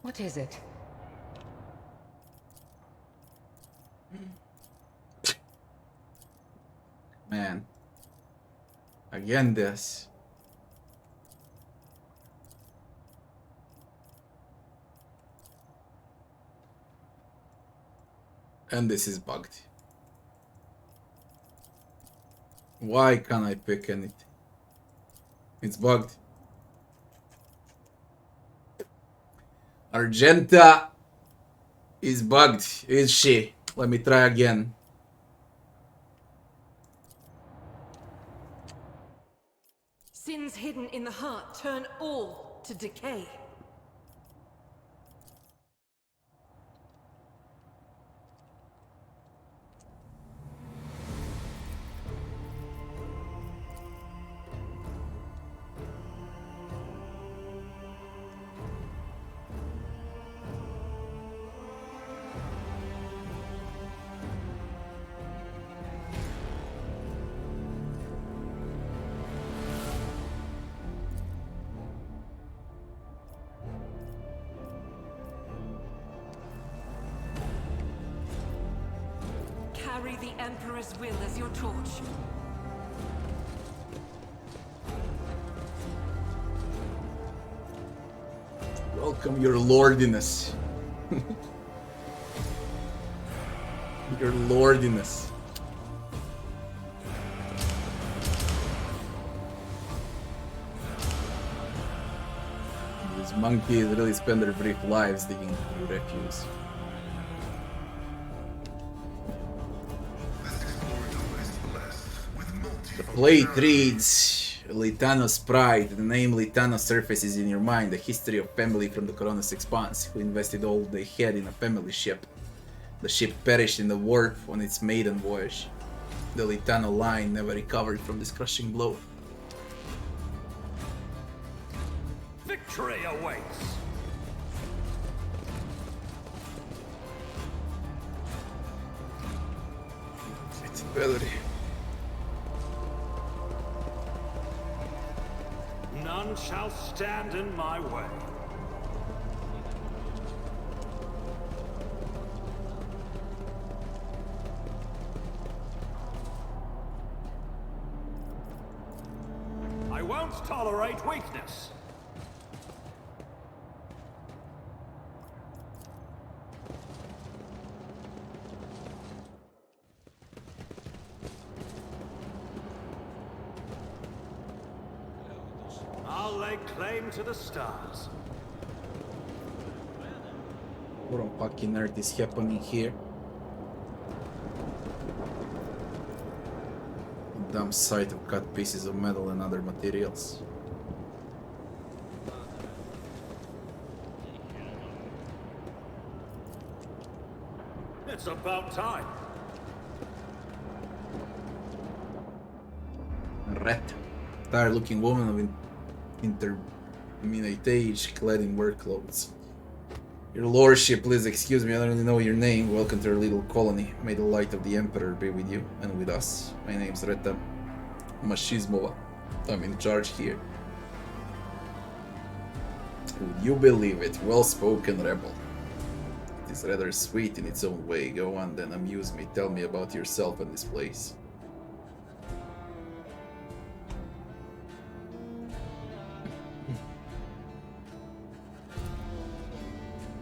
Speaker 7: What is it?
Speaker 1: Man. Again this. And this is bugged. Why can't I pick anything? It's bugged. Argenta is bugged, is she? Let me try again.
Speaker 8: Sins hidden in the heart turn all to decay. Carry the Emperor's will as your torch.
Speaker 1: Welcome, your lordiness. Your lordiness. These monkeys really spend their brief lives digging through refuse. The plate reads, Litano's pride. The name Litano surfaces in your mind. The history of family from the Coronis Expanse, who invested all they had in a family ship. The ship perished in the warp on its maiden voyage. The Litano line never recovered from this crushing blow.
Speaker 2: Victory awaits!
Speaker 1: It's ability.
Speaker 2: None shall stand in my way. I won't tolerate weakness. I'll lay claim to the stars.
Speaker 1: What on fucking earth is happening here? Dumb sight of cut pieces of metal and other materials.
Speaker 2: It's about time.
Speaker 1: Red. Tired looking woman of intermediate age, clad in work clothes. Your lordship, please excuse me, I don't really know your name. Welcome to our little colony. May the light of the Emperor be with you and with us. My name's Reta Mashizmova. I'm in charge here. Would you believe it? Well-spoken rebel. It is rather sweet in its own way. Go on then, amuse me. Tell me about yourself and this place.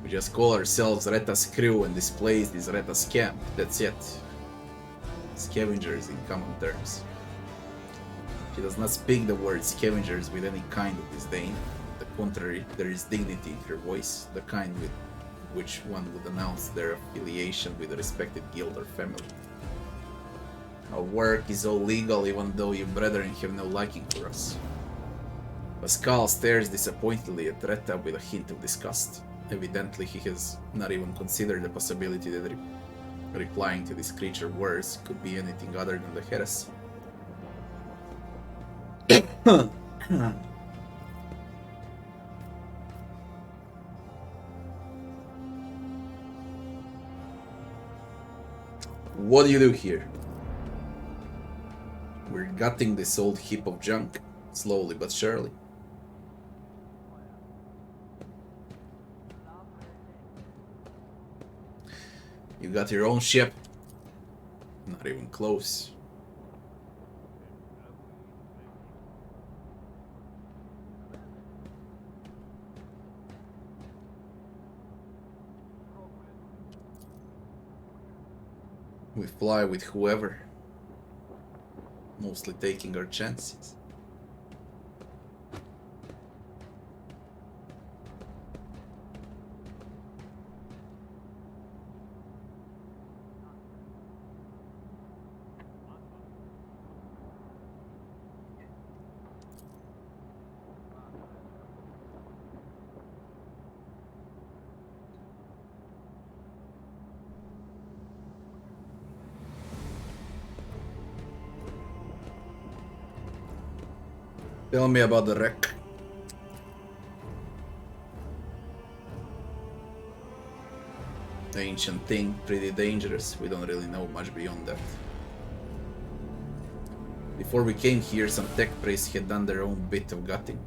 Speaker 1: We just call ourselves Reta's crew, and this place is Reta's camp. That's it. Scavengers in common terms. She does not speak the word scavengers with any kind of disdain. On the contrary, there is dignity in her voice, the kind with which one would announce their affiliation with a respected guild or family. Our work is all legal, even though you brethren have no liking for us. Pascal stares disappointedly at Reta with a hint of disgust. Evidently, he has not even considered the possibility that replying to this creature's words could be anything other than the heresy. What do you do here? We're gutting this old heap of junk, slowly but surely. You got your own ship. Not even close. We fly with whoever. Mostly taking our chances. Tell me about the wreck. Ancient thing, pretty dangerous. We don't really know much beyond that. Before we came here, some tech priests had done their own bit of gutting.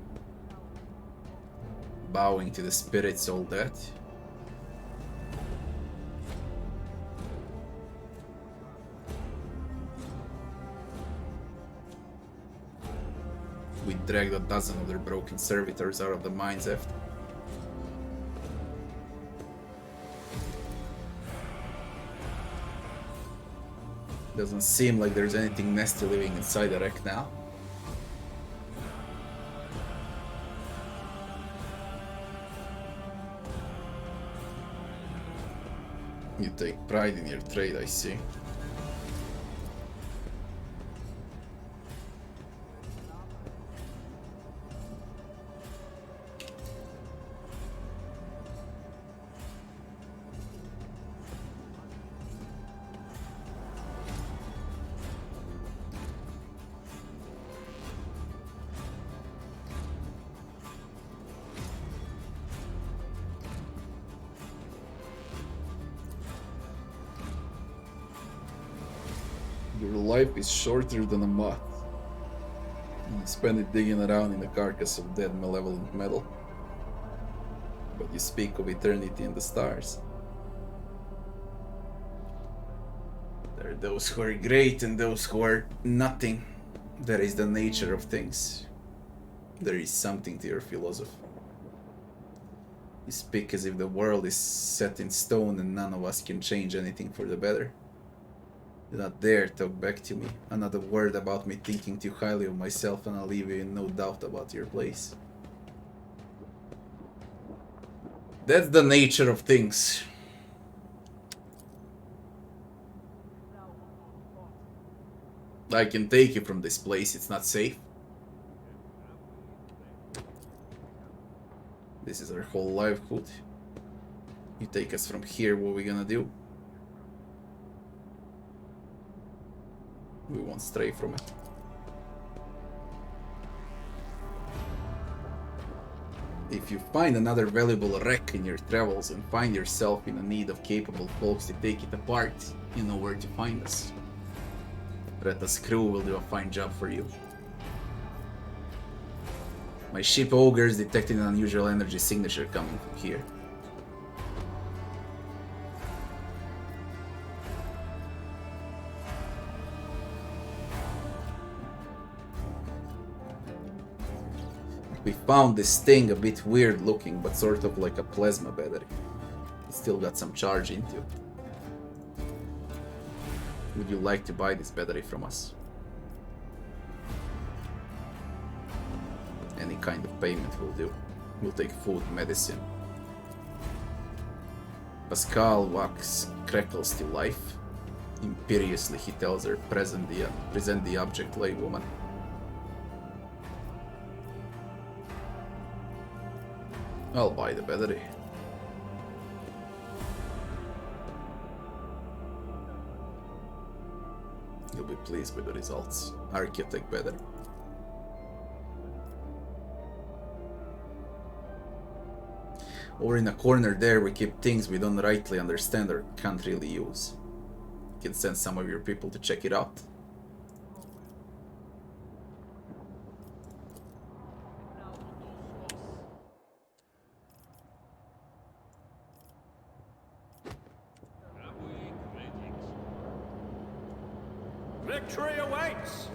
Speaker 1: Bowing to the spirits, all that. We dragged a dozen of their broken servitors out of the mines after. Doesn't seem like there's anything nasty living inside the wreck now. You take pride in your trade, I see. Your life is shorter than a moth. You spend it digging around in the carcass of dead malevolent metal. But you speak of eternity and the stars. There are those who are great and those who are nothing. That is the nature of things. There is something to your philosophy. You speak as if the world is set in stone and none of us can change anything for the better. Do not dare talk back to me. Another word about me thinking too highly of myself and I'll leave you in no doubt about your place. That's the nature of things. I can take you from this place, it's not safe. This is our whole livelihood. You take us from here, what are we gonna do? We won't stray from it. If you find another valuable wreck in your travels and find yourself in a need of capable folks to take it apart, you know where to find us. Reta's crew will do a fine job for you. My ship Ogres detected an unusual energy signature coming from here. We found this thing a bit weird looking, but sort of like a plasma battery. It still got some charge into it. Would you like to buy this battery from us? Any kind of payment will do. We'll take food, medicine. Pascal walks crackles to life. Imperiously he tells her, present the object, lay woman. I'll buy the battery. You'll be pleased with the results. Architect battery. Over in the corner there we keep things we don't rightly understand or can't really use. You can send some of your people to check it out.
Speaker 2: Victory awaits!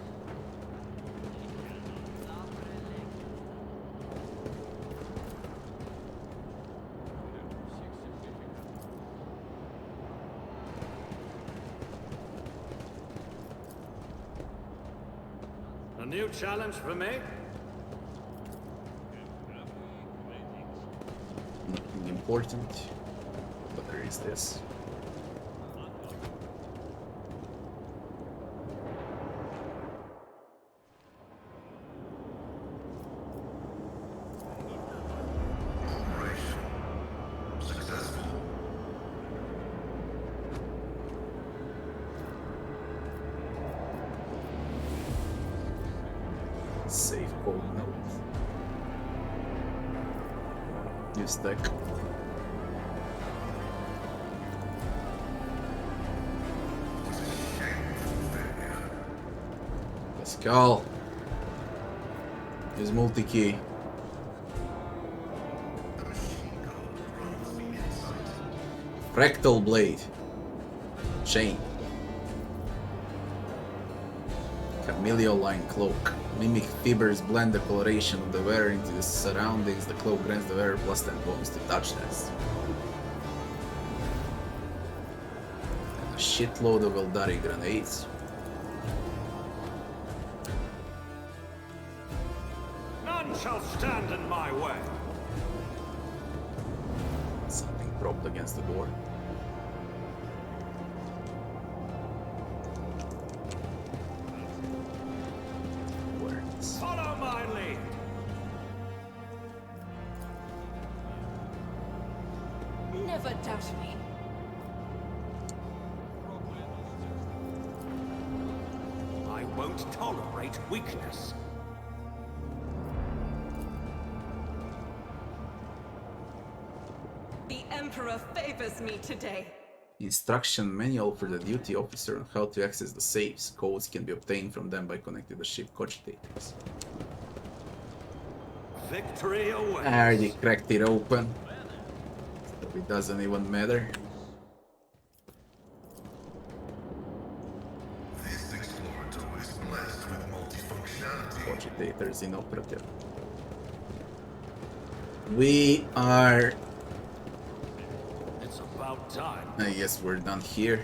Speaker 2: A new challenge for me?
Speaker 1: Nothing important, but there is this.
Speaker 3: Operation successful.
Speaker 1: Save code note. New stack. Pascal. Use multi-key. Fractal blade. Chain. Chameleon-line cloak. Mimic fibers blend the coloration of the wearer into the surroundings. The cloak grants the wearer plus 10 bonus to touch test. And a shitload of Eldari grenades.
Speaker 2: None shall stand in my way.
Speaker 1: Something propped against the door.
Speaker 2: Follow my lead.
Speaker 8: Never doubt me.
Speaker 2: I won't tolerate weakness.
Speaker 8: The Emperor favors me today.
Speaker 1: Instruction manual for the duty officer on how to access the safes. Codes can be obtained from them by connecting the ship cogitators.
Speaker 2: Victory awaits.
Speaker 1: I already cracked it open. So it doesn't even matter.
Speaker 3: This explorator is blessed with multifunctionality.
Speaker 1: Cogitators inoperative. We are...
Speaker 2: It's about time.
Speaker 1: I guess we're done here.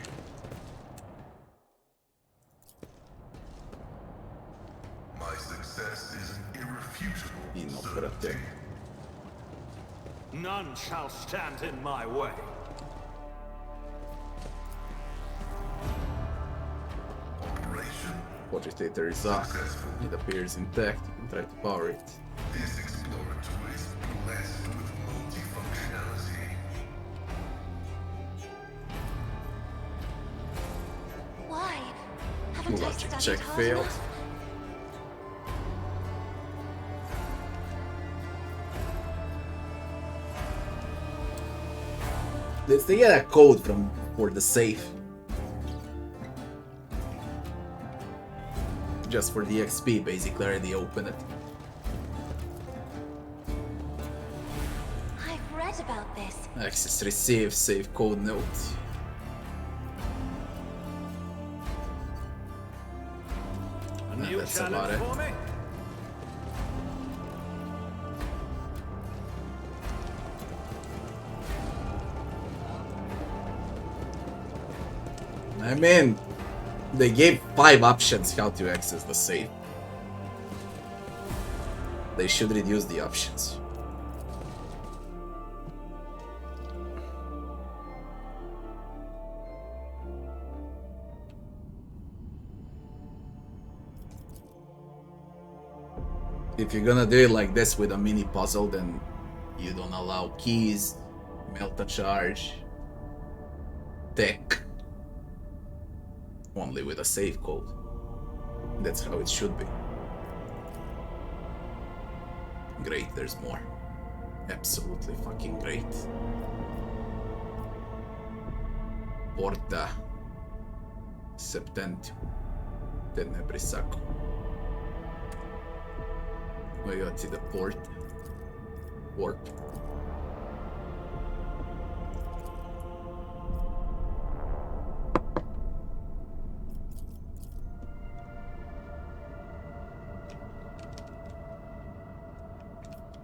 Speaker 3: My success is an irrefutable
Speaker 1: Inoperative.
Speaker 3: certainty.
Speaker 2: None shall stand in my way.
Speaker 3: Operation
Speaker 1: Cogitator is off.
Speaker 3: successful.
Speaker 1: It appears intact. You can try to power it.
Speaker 3: This explorator is blessed with multifunctionality.
Speaker 6: Why? Haven't I
Speaker 1: Logic
Speaker 6: studied
Speaker 1: check
Speaker 6: hard
Speaker 1: failed.
Speaker 6: enough?
Speaker 1: Let's get a code for the safe. Just for the XP, basically, I already opened it.
Speaker 6: I've read about this.
Speaker 1: Access received, save code note.
Speaker 2: A
Speaker 1: No,
Speaker 2: new
Speaker 1: that's
Speaker 2: challenge
Speaker 1: about it.
Speaker 2: for me?
Speaker 1: I mean, they gave 5 options how to access the safe. They should reduce the options. If you're gonna do it like this with a mini puzzle, then you don't allow keys, melt a charge, tech. Only with a save code. That's how it should be. Great, there's more. Absolutely fucking great. Porta Septentium Tenebrisaco. Vojvoci the port. Warp.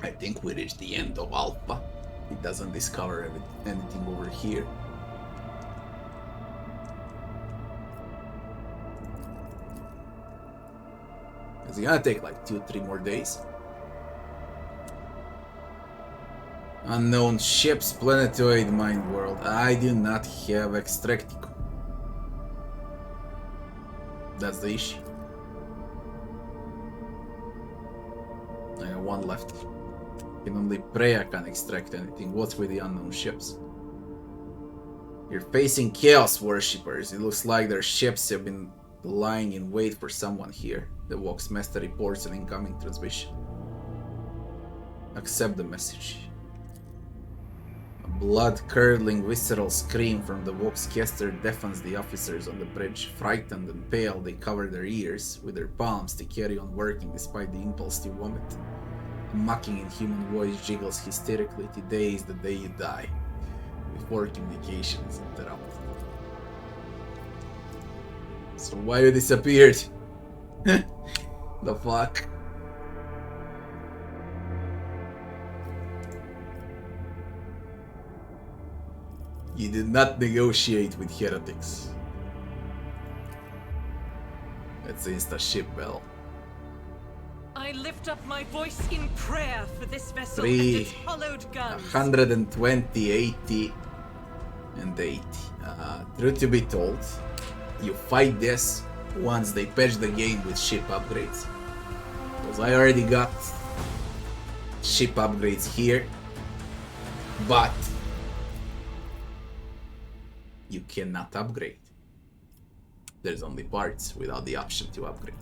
Speaker 1: I think we reached the end of Alpha. It doesn't discover anything over here. It's gonna take like 2-3 more days. Unknown ships, planetoid, mind world. I do not have extractico. That's the issue. I got one left. Can only Preya can extract anything. What's with the unknown ships? You're facing Chaos Worshippers. It looks like their ships have been lying in wait for someone here. The Vox Master reports an incoming transmission. Accept the message. A blood-curdling visceral scream from the Vox caster deafens the officers on the bridge. Frightened and pale, they cover their ears with their palms to carry on working despite the impulse to vomit. A mocking inhuman voice jiggles hysterically. Today is the day you die. Before communication is interrupted. So why you disappeared? The fuck? You did not negotiate with heretics. That's the insta ship bell.
Speaker 8: I lift up my voice in prayer for this vessel and its hollowed guns.
Speaker 1: 120, 80, and 80. Truth to be told, you fight this once they patch the game with ship upgrades. Because I already got ship upgrades here, but you cannot upgrade. There's only parts without the option to upgrade.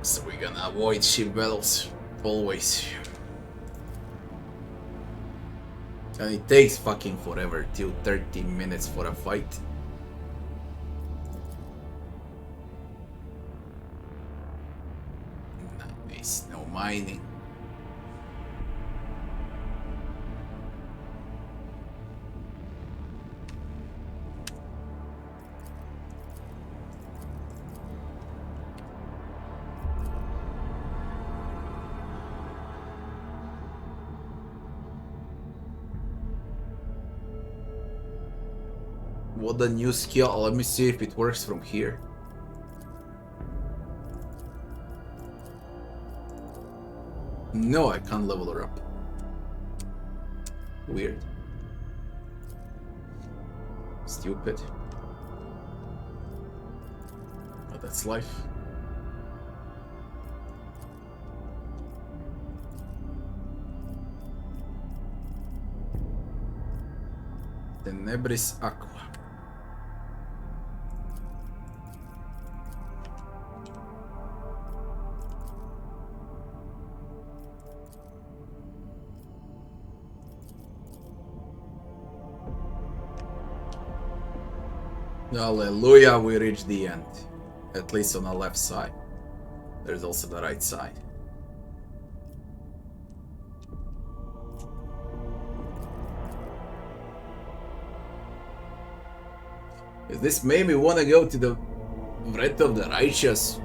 Speaker 1: So we're gonna avoid ship battles always. And it takes fucking forever, till 30 minutes for a fight. Nice, no mining. What the new skill? Let me see if it works from here. No, I can't level her up. Weird. Stupid. But that's life. Tenebris Aqua. Hallelujah, we reached the end. At least on the left side. There's also the right side. This made me want to go to the Wrath of the Righteous.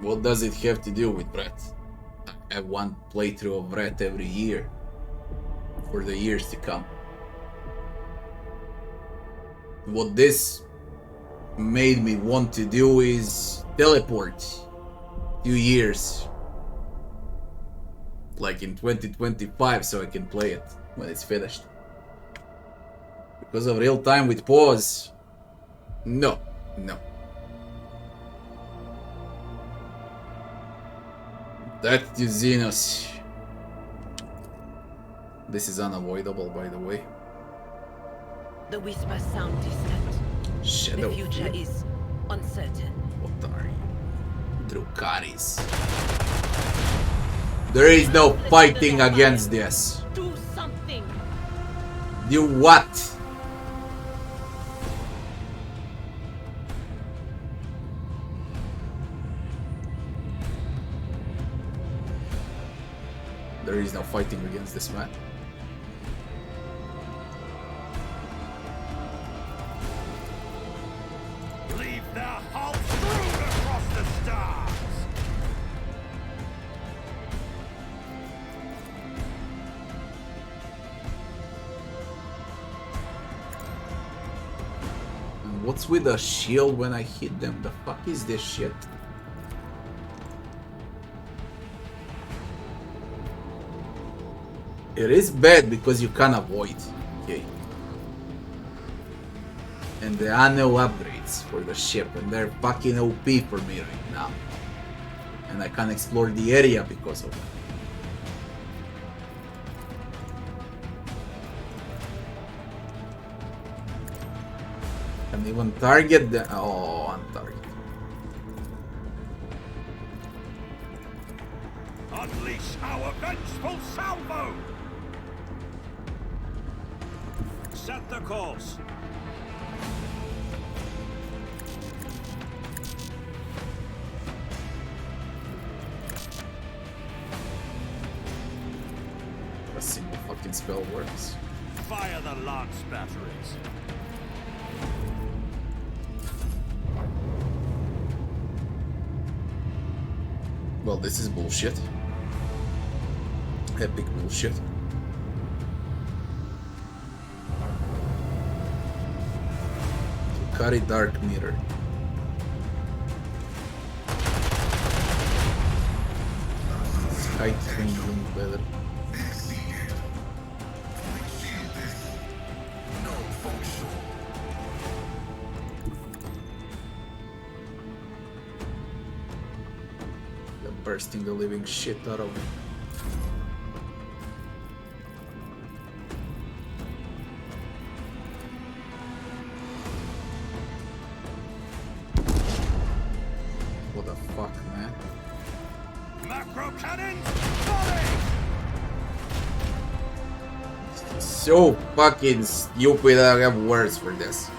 Speaker 1: What does it have to do with Wrath? I have one playthrough of Wrath every year. For the years to come. What this made me want to do is teleport 2 years. Like in 2025, so I can play it when it's finished. Because of real time with pause. No. That to Xenos. This is unavoidable, by the way.
Speaker 9: The whispers sound distant.
Speaker 1: Shadow.
Speaker 9: The future is uncertain.
Speaker 1: What are you? Drukaris. There is no fighting against this.
Speaker 9: Do something.
Speaker 1: Do what? There is no fighting against this man.
Speaker 2: Leave their hulks strewn across the
Speaker 1: What's with the shield when I hit them? The fuck is this shit? It is bad because you can't avoid. Okay. And there are no upgrades for the ship, and they're fucking OP for me right now. And I can't explore the area because of that. Can't even target the. Oh, I'm targeted.
Speaker 2: Unleash our vengeful salvo! Set the course.
Speaker 1: A single fucking spell works.
Speaker 2: Fire the lance batteries.
Speaker 1: Well, this is bullshit. Epic bullshit. Carry dark mirror. Sky train room better. They're bursting the living shit out of me. What the fuck, man?
Speaker 2: Macro cannons, volley!
Speaker 1: So fucking stupid. I don't have words for this.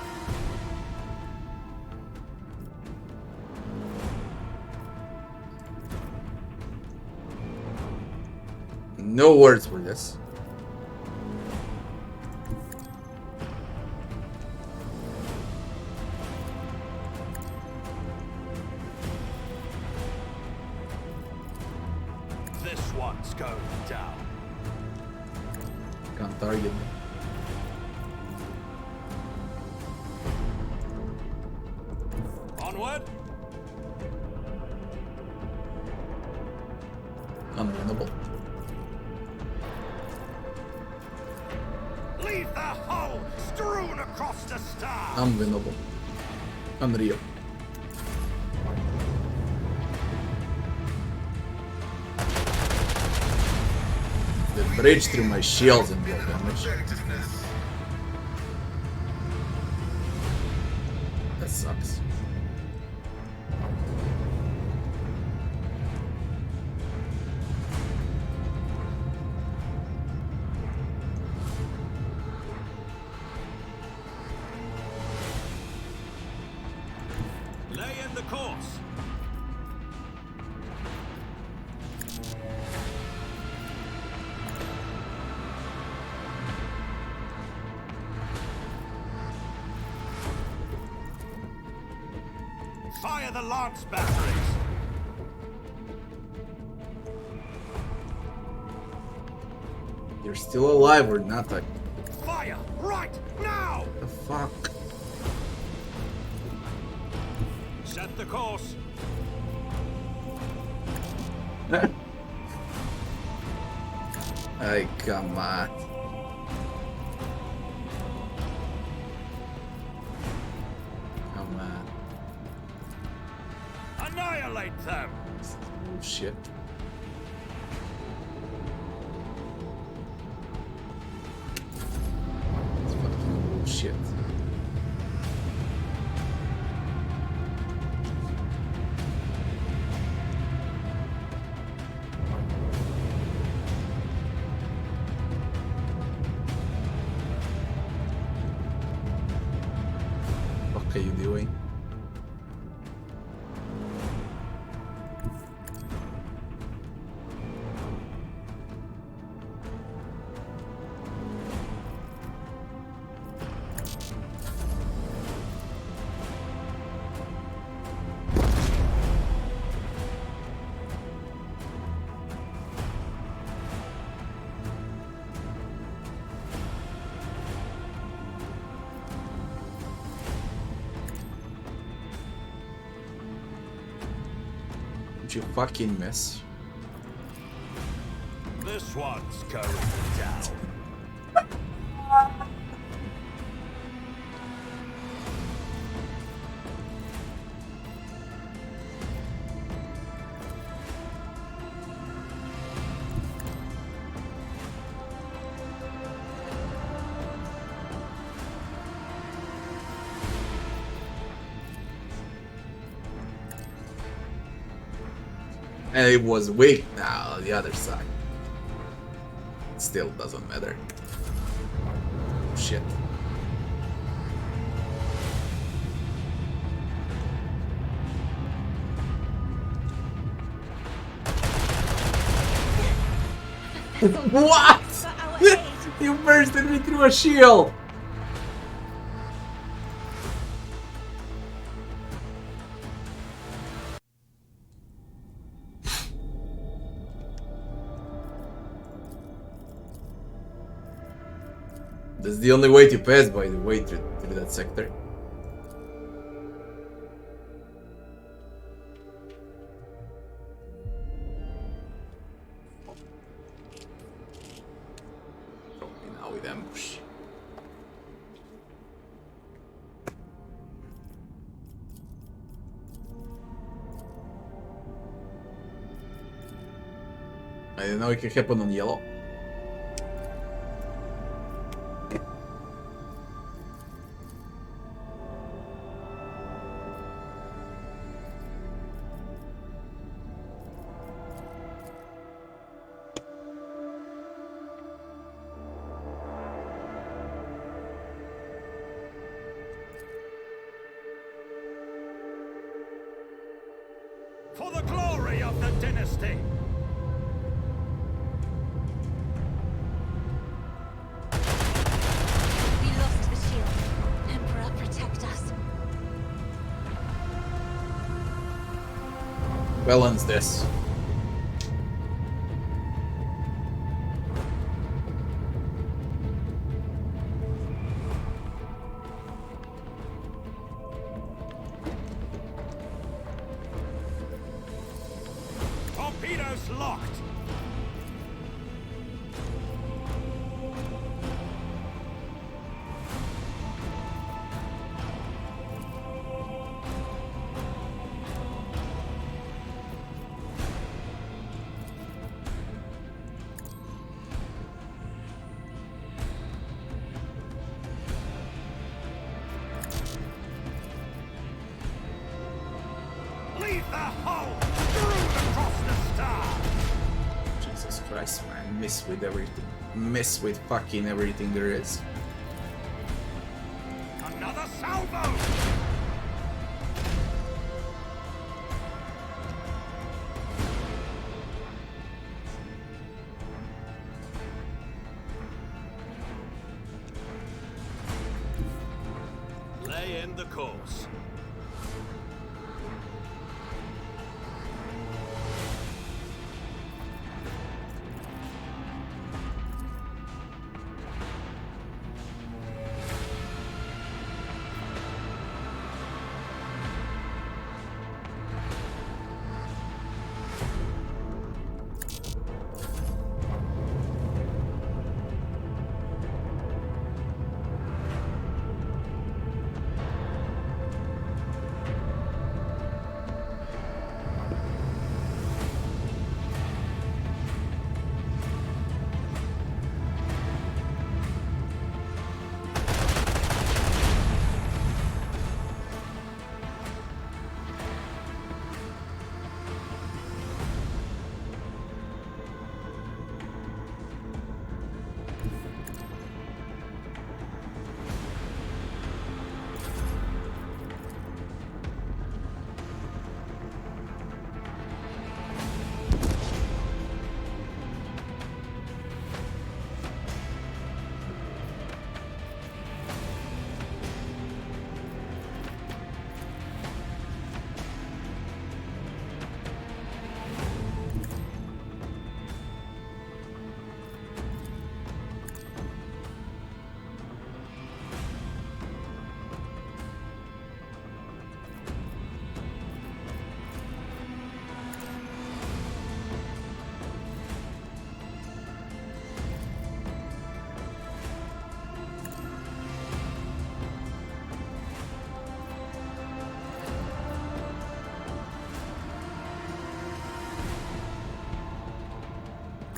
Speaker 1: No words for this.
Speaker 2: This one's going down.
Speaker 1: Can't target me.
Speaker 2: Onward!
Speaker 1: Unwinnable.
Speaker 2: Leave the hull strewn across the stars!
Speaker 1: Unwinnable. Unreal. They bridge through my shields and deal damage. That sucks.
Speaker 2: Lay in the course! Fire the lance batteries!
Speaker 1: You're still alive or not? Like,
Speaker 2: Fire right now!
Speaker 1: the fuck?
Speaker 2: Set the course!
Speaker 1: Ay, come on. Come on.
Speaker 2: Annihilate them!
Speaker 1: Oh shit. It's fucking bullshit. What are you doing? Don't you fucking miss.
Speaker 2: This one's going down.
Speaker 1: And it was weak now on the other side. Still doesn't matter. Shit. What? You bursted me through a shield! That's the only way to pass, by the way, through that sector. Probably now with ambush. I don't know, it can happen on yellow.
Speaker 2: For the glory of the dynasty!
Speaker 6: We lost the shield. Emperor, protect us.
Speaker 1: Balance this.
Speaker 2: Torpedoes locked! Leave the hull! Through across the star!
Speaker 1: Jesus Christ, man. Miss with everything. Miss with fucking everything there is.
Speaker 2: Another salvo! Lay in the course.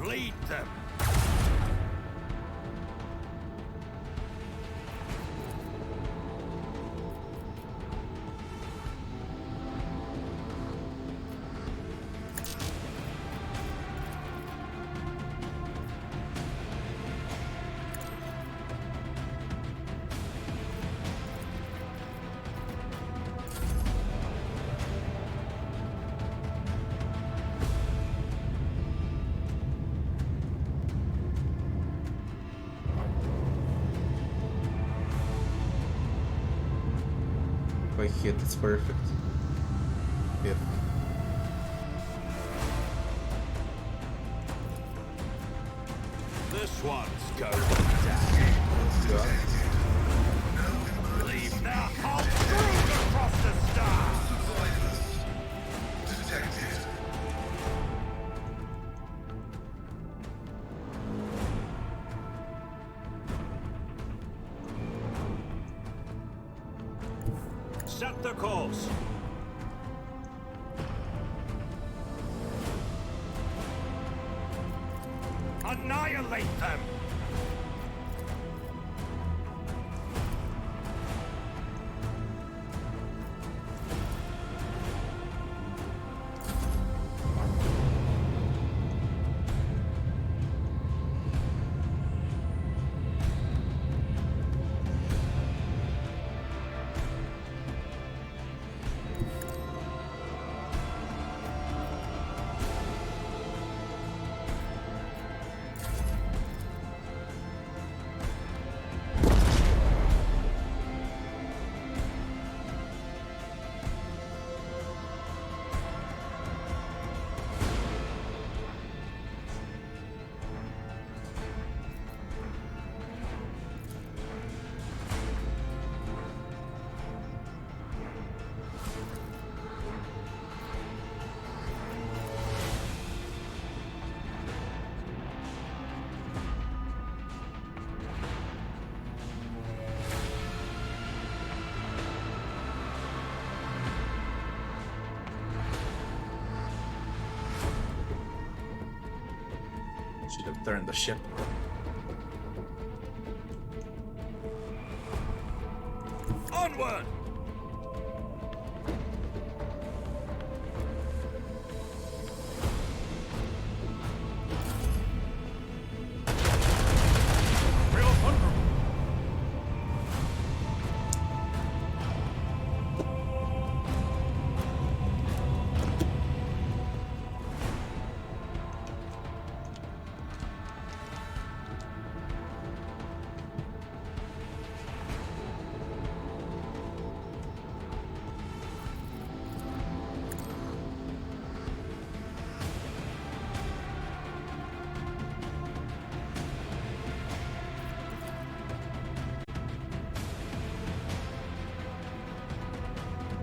Speaker 2: Bleed them.
Speaker 1: If I hit, it's perfect. Hit.
Speaker 2: This one's going down. Leave their heart strewn across the stars.
Speaker 3: Detected.
Speaker 2: Set the course. Annihilate them.
Speaker 1: Should have turned the ship.
Speaker 2: Onward!